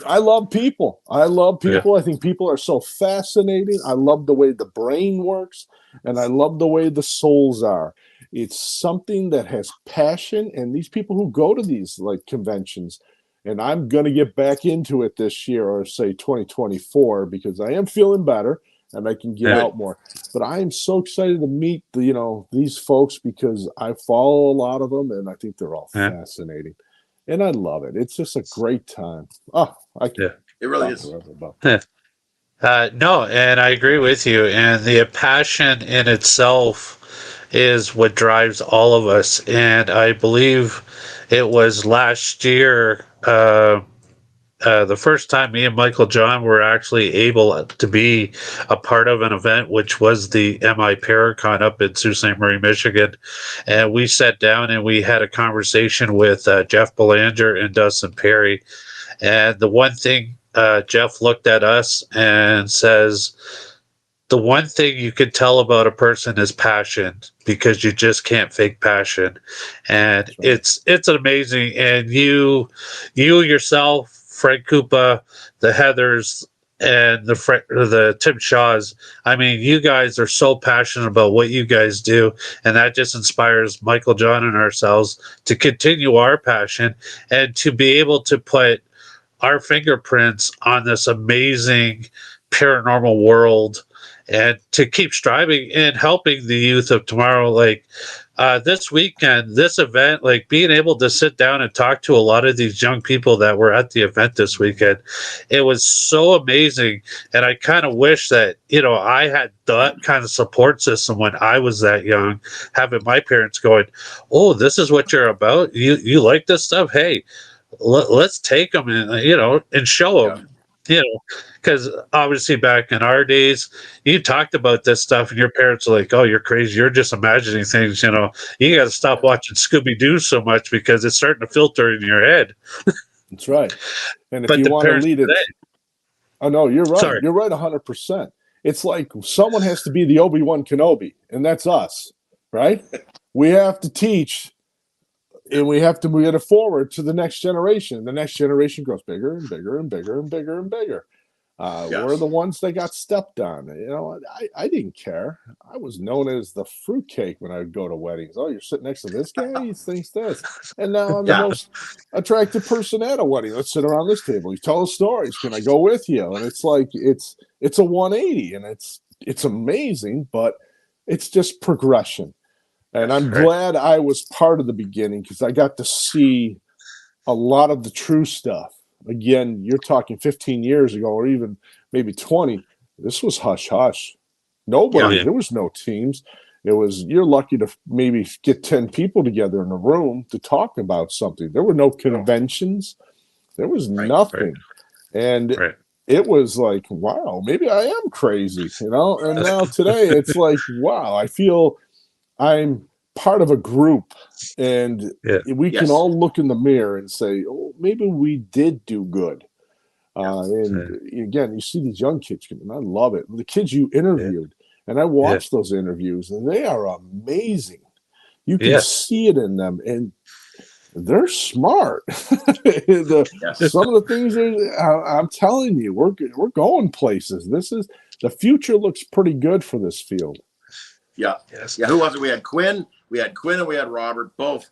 I love people. I love people. Yeah. I think people are so fascinating. I love the way the brain works, and I love the way the souls are. It's something that has passion, and these people who go to these like conventions, and I'm going to get back into it this year, or say 2024, because I am feeling better and I can get out more. But I am so excited to meet these folks, because I follow a lot of them, and I think they're all fascinating, and I love it. It's just a great time. Oh, it really is. No, and I agree with you. And the passion in itself is what drives all of us. And I believe it was last year, the first time me and Michael John were actually able to be a part of an event, which was the MI Paracon up in Sault Ste. Marie, Michigan. And we sat down and we had a conversation with Jeff Belanger and Dustin Perry. And the one thing, Jeff looked at us and says, the one thing you can tell about a person is passion, because you just can't fake passion. And it's amazing. And you yourself, Frank Koopa, the Heathers, and the Tim Shaws, I mean, you guys are so passionate about what you guys do, and that just inspires Michael John and ourselves to continue our passion and to be able to put our fingerprints on this amazing paranormal world, and to keep striving and helping the youth of tomorrow. Like, this weekend, this event, like being able to sit down and talk to a lot of these young people that were at the event this weekend, it was so amazing. And I kind of wish that, I had that kind of support system when I was that young, having my parents going, "Oh, this is what you're about. You like this stuff? Hey, let's take them and show them." Because obviously back in our days, you talked about this stuff, and your parents are like, "Oh, you're crazy. You're just imagining things." You got to stop watching Scooby Doo so much because it's starting to filter in your head. That's right. And if But you the want to parents lead it, today, oh no, you're right. sorry, You're right 100%. It's like someone has to be the Obi-Wan Kenobi, and that's us, right? We have to teach, and we have to move it forward to the next generation. The next generation grows bigger and bigger and bigger and bigger and bigger. We're the ones that got stepped on. I didn't care. I was known as the fruitcake when I would go to weddings. Oh, you're sitting next to this guy? He thinks this. And now I'm the most attractive person at a wedding. Let's sit around this table. You tell us stories. Can I go with you? And it's like it's a 180, and it's amazing, but it's just progression. And I'm glad I was part of the beginning because I got to see a lot of the true stuff. Again, you're talking 15 years ago or even maybe 20. This was hush hush. Nobody, there was no teams. It was, you're lucky to maybe get 10 people together in a room to talk about something. There were no conventions. There was nothing. And it was like, wow, maybe I am crazy, And now today it's like, wow, I feel I'm part of a group, and we can all look in the mirror and say, oh, maybe we did do good. And again, you see these young kids, and I love it. The kids you interviewed, and I watched those interviews, and they are amazing. You can see it in them, and they're smart. Some of the things I'm telling you, we're going places. The future looks pretty good for this field. Yeah. Who was it? We had Quinn, and we had Robert, both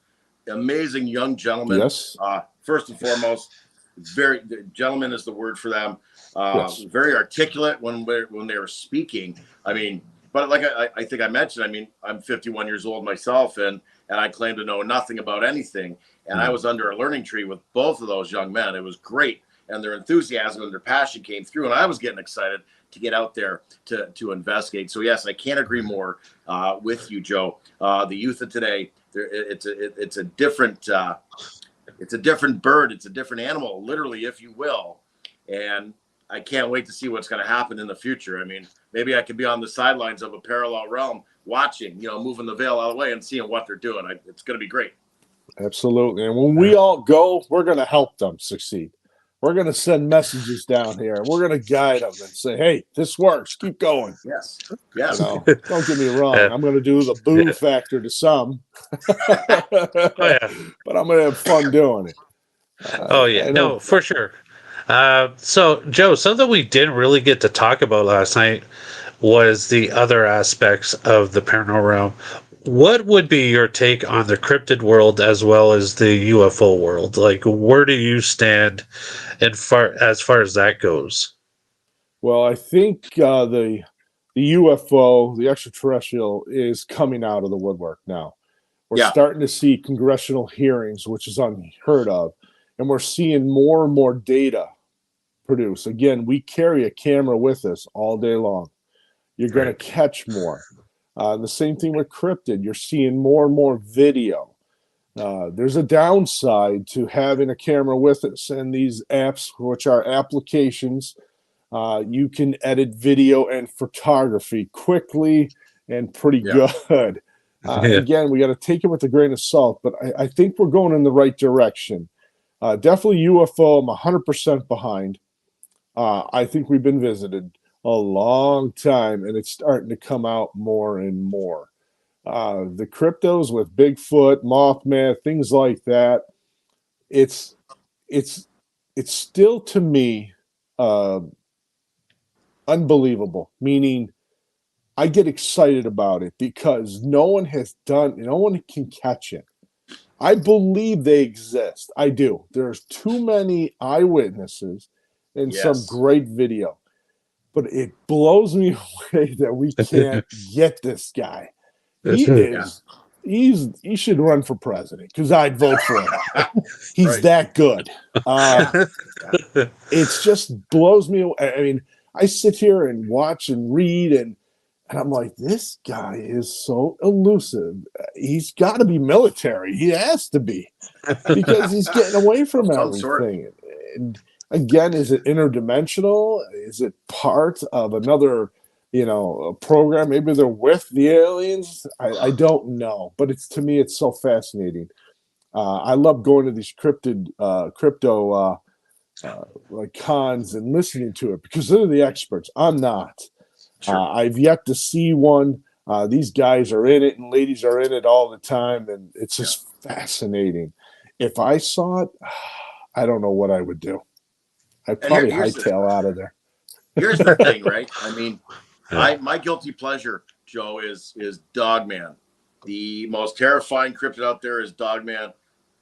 amazing young gentlemen. Yes. First and foremost, gentleman is the word for them. Very articulate when they were speaking. I mean, but like I think I mentioned, I mean, I'm 51 years old myself, and I claim to know nothing about anything. And I was under a learning tree with both of those young men. It was great, and their enthusiasm and their passion came through, and I was getting excited to get out there to investigate. So yes, I can't agree more with you, Joe. The youth of today, it's a different bird, it's a different animal, literally, if you will. And I can't wait to see what's going to happen in the future. I mean, maybe I could be on the sidelines of a parallel realm, watching, moving the veil out of the way and seeing what they're doing. It's going to be great. Absolutely. And when we all go, we're going to help them succeed. We're going to send messages down here, and we're going to guide them and say, hey, this works. Keep going. Yes. Don't get me wrong. I'm going to do the boo factor to some. But I'm going to have fun doing it. No, for sure. So, Joe, something we didn't really get to talk about last night was the other aspects of the paranormal realm. What would be your take on the cryptid world as well as the UFO world? Like, where do you stand as far as that goes? Well, I think the UFO, the extraterrestrial, is coming out of the woodwork now. We're starting to see congressional hearings, which is unheard of, and we're seeing more and more data produced. Again, we carry a camera with us all day long. You're going to catch more. The same thing with cryptid. You're seeing more and more video. There's a downside to having a camera with us, and these apps, which are applications, you can edit video and photography quickly and pretty good. Again, we got to take it with a grain of salt, but I think we're going in the right direction. Definitely UFO, I'm 100% behind. I think we've been visited a long time, and it's starting to come out more and more. The cryptos with Bigfoot, Mothman, things like that, it's still, to me, unbelievable, meaning I get excited about it because no one can catch it. I believe they exist. I do. There's too many eyewitnesses and some great video. But it blows me away that we can't get this guy. He is he should run for president because I'd vote for him. He's Right. that good. It's just blows me away. I mean, I sit here and watch and read, and I'm like, this guy is so elusive. He's got to be military. He has to be because he's getting away from Of some sort. everything. And again, is it interdimensional? Is it part of another, a program? Maybe they're with the aliens. I don't know, but to me, it's so fascinating. I love going to these crypto like cons and listening to it because they're the experts. I'm not. Sure. I've yet to see one. These guys are in it and ladies are in it all the time, and it's just fascinating. If I saw it, I don't know what I would do. I'd probably hightail out of there. Here's the thing, right? I mean, my guilty pleasure, Joe, is Dogman. The most terrifying cryptid out there is Dogman.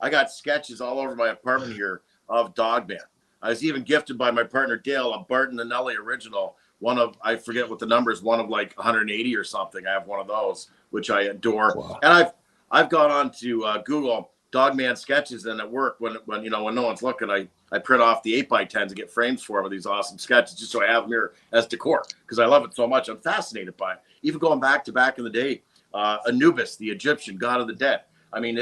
I got sketches all over my apartment here of Dogman. I was even gifted by my partner Dale a Barton and Nelly original. One of, I forget what the number is, one of like 180 or something. I have one of those, which I adore. Wow. And I've gone on to Google Dogman sketches, and at work when no one's looking, I print off the 8x10s and get frames for them of these awesome sketches just so I have them here as decor because I love it so much. I'm fascinated by it. Even going back in the day, Anubis, the Egyptian god of the dead. I mean,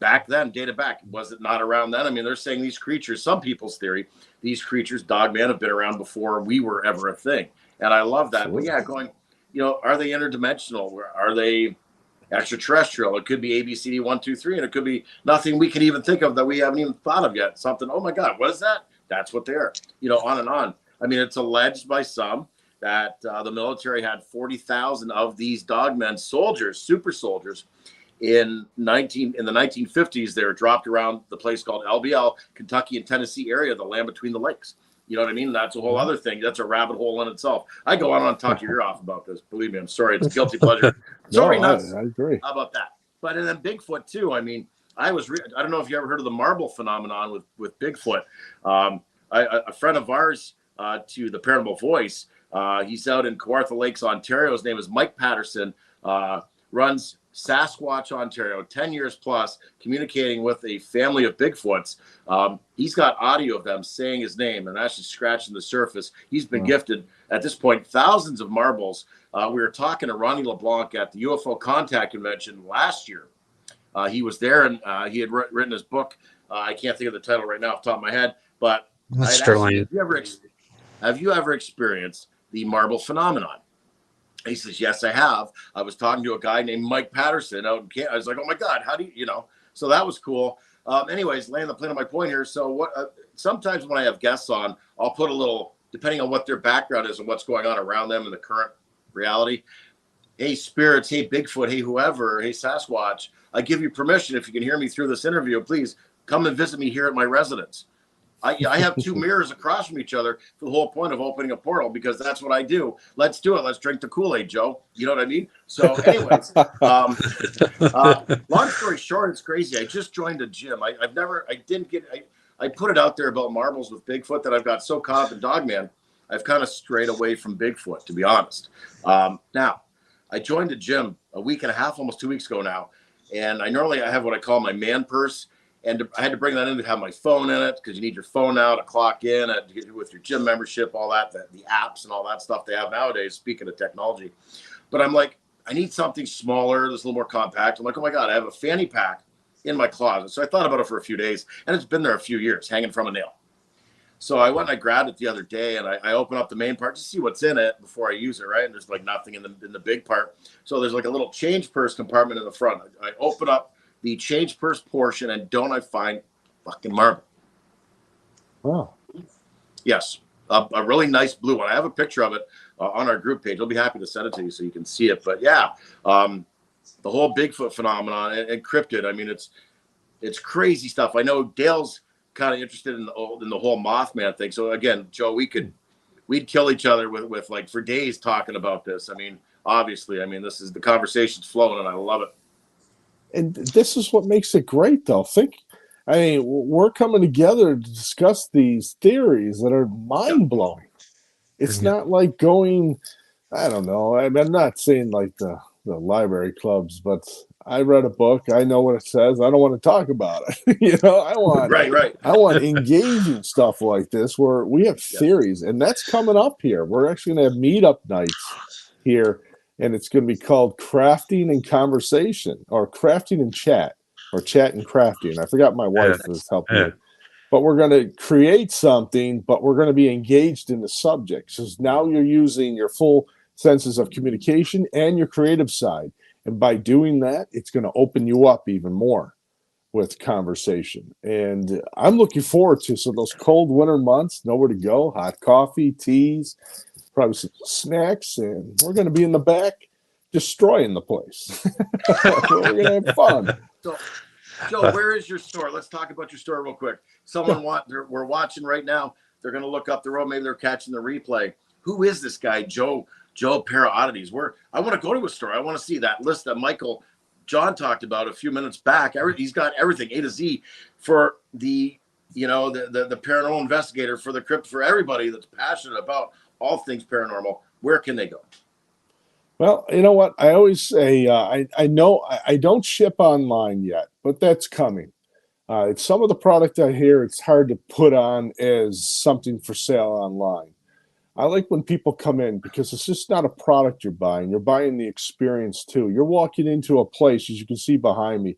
back then, data back, was it not around then? I mean, they're saying these creatures, some people's theory, these creatures, Dogman, have been around before we were ever a thing. And I love that. Absolutely. But yeah, going, are they interdimensional? Are they extraterrestrial? It could be ABCD 1, 2, 3, and it could be nothing we can even think of that we haven't even thought of yet. Something, oh my God, what is that? That's what they are. On and on. I mean, it's alleged by some that the military had 40,000 of these Dogmen soldiers, super soldiers, in the 1950s. They were dropped around the place called LBL, Kentucky and Tennessee area, the land between the lakes. You know what I mean? That's a whole other thing. That's a rabbit hole in itself. I go on and talk your ear off about this. Believe me, I'm sorry. It's a guilty pleasure. Sorry, nuts. I agree. How about that? But and then Bigfoot too. I mean, I don't know if you ever heard of the marble phenomenon with Bigfoot. A friend of ours to the Paranormal Voice. He's out in Kawartha Lakes, Ontario. His name is Mike Patterson. Runs Sasquatch Ontario, 10 years plus, communicating with a family of Bigfoots. He's got audio of them saying his name and actually scratching the surface. He's been gifted, at this point, thousands of marbles. We were talking to Ronnie LeBlanc at the UFO Contact Convention last year. He was there, and he had written his book. I can't think of the title right now off the top of my head, but Sterling. Have you ever experienced the marble phenomenon? He says, yes, I have. I was talking to a guy named Mike Patterson out in Canada. I was like, oh my God, how do you, so that was cool. Anyways, laying the plane on my point here. So sometimes when I have guests on, I'll put a little, depending on what their background is and what's going on around them in the current reality. Hey, spirits, hey, Bigfoot, hey, whoever, hey, Sasquatch, I give you permission, if you can hear me through this interview, please come and visit me here at my residence. I have two mirrors across from each other for the whole point of opening a portal, because that's what I do. Let's do it. Let's drink the Kool-Aid, Joe. You know what I mean? So anyways, long story short, it's crazy. I just joined a gym. I put it out there about marbles with Bigfoot that I've got so caught up in Dogman, I've kind of strayed away from Bigfoot, to be honest. Now, I joined a gym a week and a half, almost 2 weeks ago now. And I have what I call my man purse. And I had to bring that in to have my phone in it, because you need your phone now to clock in with your gym membership, all that, the apps and all that stuff they have nowadays, speaking of technology. But I'm like, I need something smaller that's a little more compact. I'm like, oh my God, I have a fanny pack in my closet. So I thought about it for a few days, and it's been there a few years, hanging from a nail. So I went and I grabbed it the other day, and I opened up the main part to see what's in it before I use it, right? And there's like nothing in the big part. So there's like a little change purse compartment in the front. I open up the change purse portion, and don't I find fucking marble? Oh, yes, a really nice blue one. I have a picture of it on our group page. I'll be happy to send it to you so you can see it. But yeah, the whole Bigfoot phenomenon and cryptid. I mean, it's crazy stuff. I know Dale's kind of interested in the whole Mothman thing. So again, Joe, we'd kill each other with like for days talking about this. I mean, obviously, this is the conversation's flowing, and I love it. And this is what makes it great, though. We're coming together to discuss these theories that are mind-blowing. It's not like going, I don't know. I'm not saying like the library clubs, but I read a book. I know what it says. I don't want to talk about it. Right. I want engaging stuff like this where we have theories, and that's coming up here. We're actually going to have meetup nights here, and it's going to be called Crafting and Conversation, or Crafting and Chat, or Chat and Crafting. I forgot my wife is helping me. But we're going to create something, but we're going to be engaged in the subject. So now you're using your full senses of communication and your creative side. And by doing that, it's going to open you up even more with conversation. And I'm looking forward to those cold winter months, nowhere to go, hot coffee, teas, probably some snacks, and we're going to be in the back destroying the place. We're going to have fun. So, Joe, where is your store? Let's talk about your store real quick. We're watching right now. They're going to look up the road. Maybe they're catching the replay. Who is this guy, Joe ParaOddities? I want to go to a store. I want to see that list that John talked about a few minutes back. He's got everything A to Z for the paranormal investigator, for the crypt, for everybody that's passionate about all things paranormal. Where can they go? Well, you know what? I always say I know I don't ship online yet, but that's coming. It's some of the product I hear it's hard to put on as something for sale online. I like when people come in because it's just not a product you're buying. You're buying the experience too. You're walking into a place, as you can see behind me.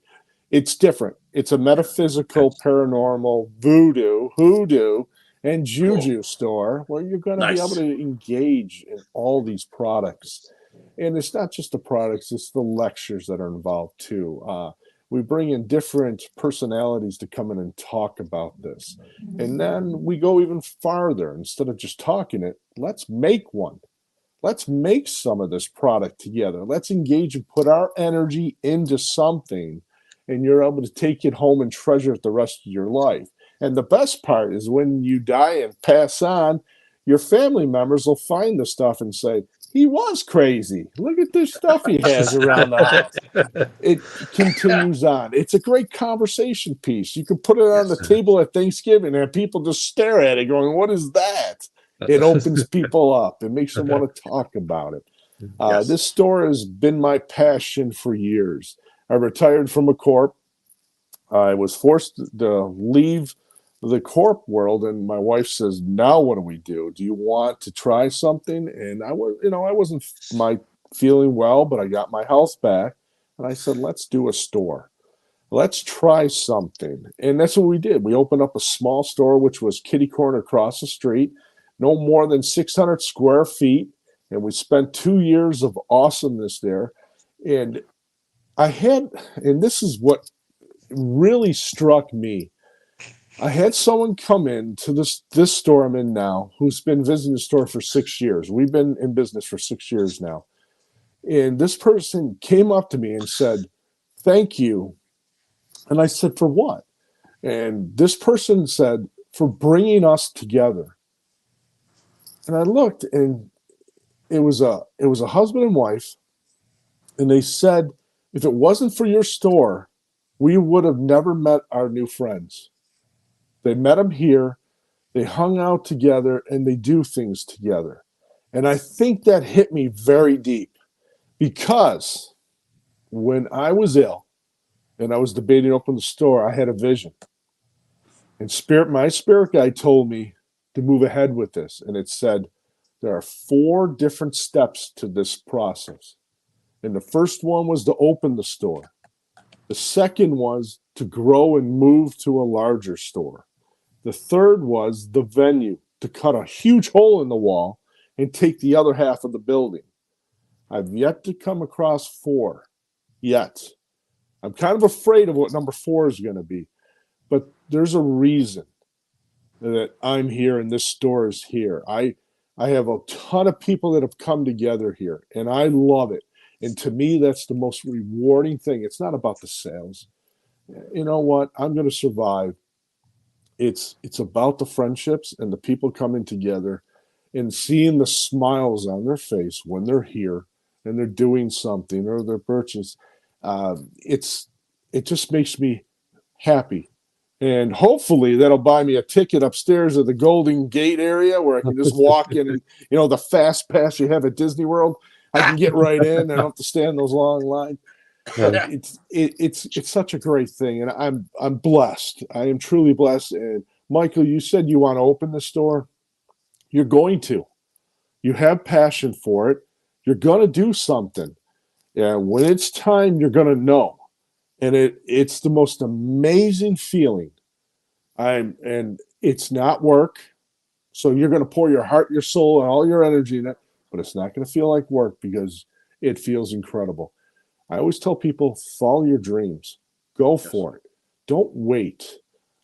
It's different. It's a metaphysical, paranormal, hoodoo, and juju store where you're going to be able to engage in all these products. And it's not just the products, it's the lectures that are involved too. We bring in different personalities to come in and talk about this. And then we go even farther. Instead of just talking it, let's make one. Let's make some of this product together. Let's engage and put our energy into something, and you're able to take it home and treasure it the rest of your life. And the best part is when you die and pass on, your family members will find the stuff and say, he was crazy. Look at this stuff he has around the house. It continues on. It's a great conversation piece. You can put it on the table at Thanksgiving and people just stare at it going, what is that? It opens people up. It makes them want to talk about it. This store has been my passion for years. I retired from a corp. I was forced to leave the corp world, and my wife says, now what do we do? Do you want to try something? And I wasn't feeling well, but I got my health back, and I said, let's do a store. Let's try something. And that's what we did. We opened up a small store, which was kitty corner across the street, no more than 600 square feet, and we spent 2 years of awesomeness there. And this is what really struck me. I had someone come in to this store I'm in now who's been visiting the store for 6 years. We've been in business for 6 years now. And this person came up to me and said, thank you. And I said, for what? And this person said, for bringing us together. And I looked, and it was a husband and wife. And they said, if it wasn't for your store, we would have never met our new friends. They met them here, they hung out together, and they do things together. And I think that hit me very deep because when I was ill and I was debating opening the store, I had a vision. And my spirit guide told me to move ahead with this. And it said, there are 4 different steps to this process. And the first one was to open the store. The second was to grow and move to a larger store. The third was the venue, to cut a huge hole in the wall and take the other half of the building. I've yet to come across 4 yet. I'm kind of afraid of what number 4 is going to be, but there's a reason that I'm here and this store is here. I have a ton of people that have come together here, and I love it. And to me, that's the most rewarding thing. It's not about the sales. You know what? I'm going to survive. It's about the friendships and the people coming together and seeing the smiles on their face when they're here and they're doing something or they're purchased. It just makes me happy. And hopefully that'll buy me a ticket upstairs at the Golden Gate area where I can just walk in and, the fast pass you have at Disney World. I can get right in. I don't have to stand in those long lines. Yeah. It's such a great thing, and I'm blessed. I am truly blessed. And Michael, you said you want to open the store. You're going to. You have passion for it. You're going to do something. Yeah, when it's time, you're going to know, and it's the most amazing feeling. And it's not work, so you're going to pour your heart, your soul, and all your energy in it, but it's not going to feel like work because it feels incredible. I always tell people, follow your dreams, go for it, don't wait.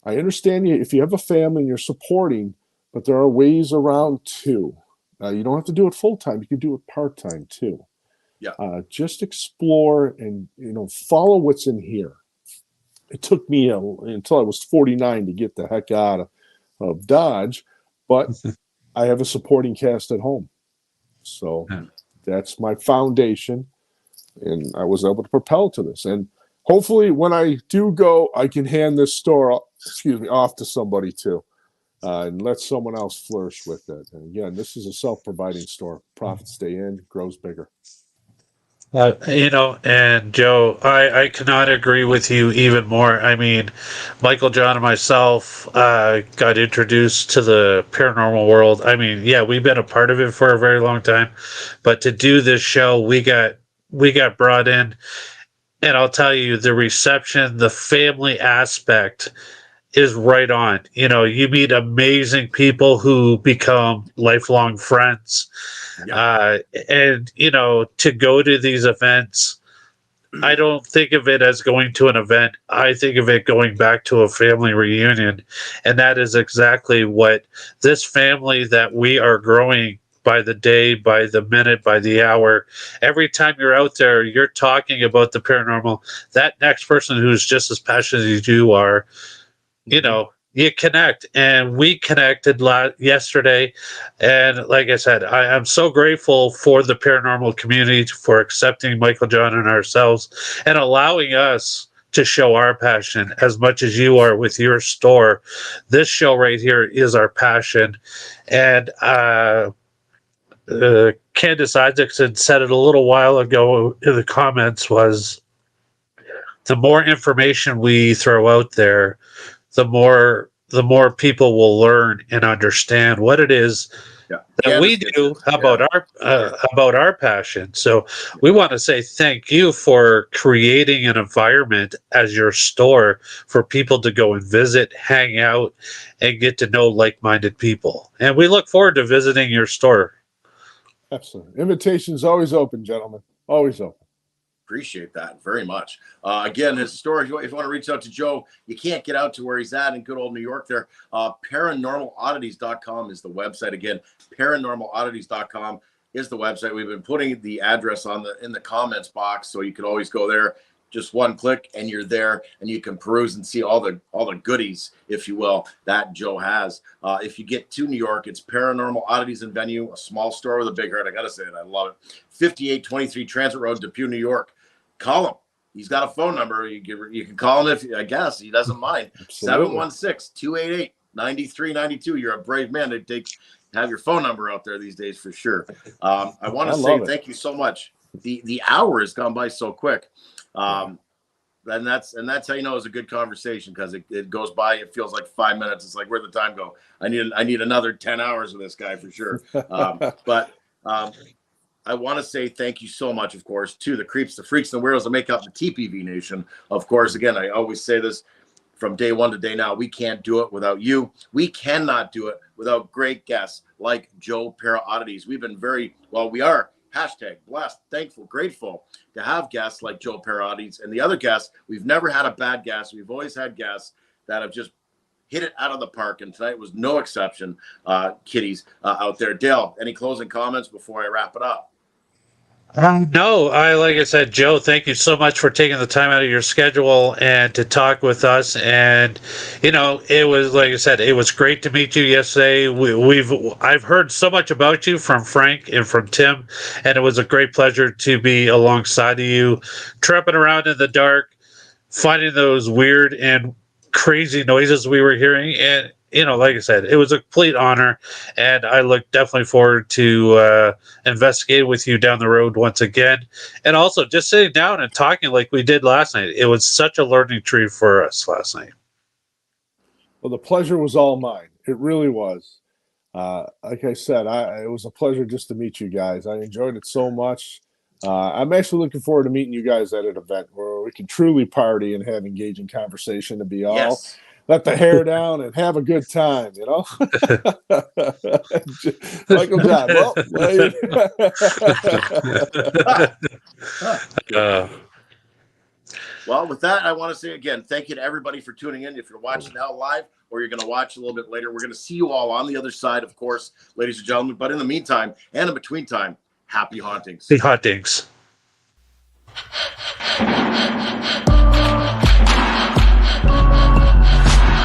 I understand you if you have a family and you're supporting, but there are ways around too. You don't have to do it full time; you can do it part time too. Yeah. Just explore and follow what's in here. It took me until I was 49 to get the heck out of Dodge, but I have a supporting cast at home, so that's my foundation, and I was able to propel to this. And hopefully, when I do go, I can hand this store, off to somebody too, and let someone else flourish with it. And again, this is a self-providing store. Profits stay in, grows bigger. And Joe, I cannot agree with you even more. I mean, Michael, John, and myself got introduced to the paranormal world. I mean, yeah, we've been a part of it for a very long time, but to do this show, we got brought in, and I'll tell you, the reception, the family aspect is right on. You meet amazing people who become lifelong friends. And to go to these events, I don't think of it as going to an event. I think of it going back to a family reunion. And that is exactly what this family that we are growing by the day, by the minute, by the hour. Every time you're out there, you're talking about the paranormal. That next person who's just as passionate as you are, you connect, and we connected yesterday. And like I said, I'm so grateful for the paranormal community for accepting Michael, John, and ourselves and allowing us to show our passion as much as you are with your store. This show right here is our passion. And Candace Isaacson said it a little while ago in the comments, was the more information we throw out there, the more people will learn and understand what it is that we do about our passion. So we want to say thank you for creating an environment as your store for people to go and visit, hang out, and get to know like-minded people. And we look forward to visiting your store. Absolutely. Invitation's always open, gentlemen. Always open. Appreciate that very much. Again, his store, if you want to reach out to Joe, you can't get out to where he's at in good old New York there. ParanormalOddities.com is the website. Again, ParanormalOddities.com is the website. We've been putting the address in the comments box, so you can always go there. Just one click and you're there, and you can peruse and see all the goodies, if you will, that Joe has. If you get to New York, it's Paranormal Oddities and Venue, a small store with a big heart. I gotta say it, I love it. 5823 Transit Road, Depew, New York. Call him. He's got a phone number. You can call him if I guess he doesn't mind. 716-288-9392. You're a brave man to have your phone number out there these days for sure. I want to say thank you so much. The hour has gone by so quick. And that's how you know it's a good conversation, because it goes by. It feels like 5 minutes. It's like, where'd the time go? I need another 10 hours with this guy for sure. But I want to say thank you so much, of course, to the creeps, the freaks, and the weirdos that make up the TPV Nation. Of course, again, I always say this from day one to day now. We can't do it without you. We cannot do it without great guests like Joe ParaOddities. We've been we are #blessed, thankful, grateful to have guests like Joe ParaOddities. And the other guests, we've never had a bad guest. We've always had guests that have just hit it out of the park, and tonight was no exception. Kitties out there. Dale, any closing comments before I wrap it up? No, like I said, Joe, thank you so much for taking the time out of your schedule and to talk with us. And it was, like I said, it was great to meet you yesterday. I've heard so much about you from Frank and from Tim, and it was a great pleasure to be alongside of you, tramping around in the dark, finding those weird and crazy noises we were hearing. And like I said, it was a complete honor, and I look definitely forward to investigating with you down the road once again, and also just sitting down and talking like we did last night. It was such a learning treat for us last night. Well, the pleasure was all mine. It really was. Like I said, it was a pleasure just to meet you guys. I enjoyed it so much. I'm actually looking forward to meeting you guys at an event where we can truly party and have engaging conversation and be all Yes. let the hair down and have a good time, Michael John. Well, with that, I want to say again, thank you to everybody for tuning in. If you're watching now live or you're going to watch a little bit later, we're going to see you all on the other side, of course, ladies and gentlemen. But in the meantime, and in between time, happy hauntings. Happy hauntings.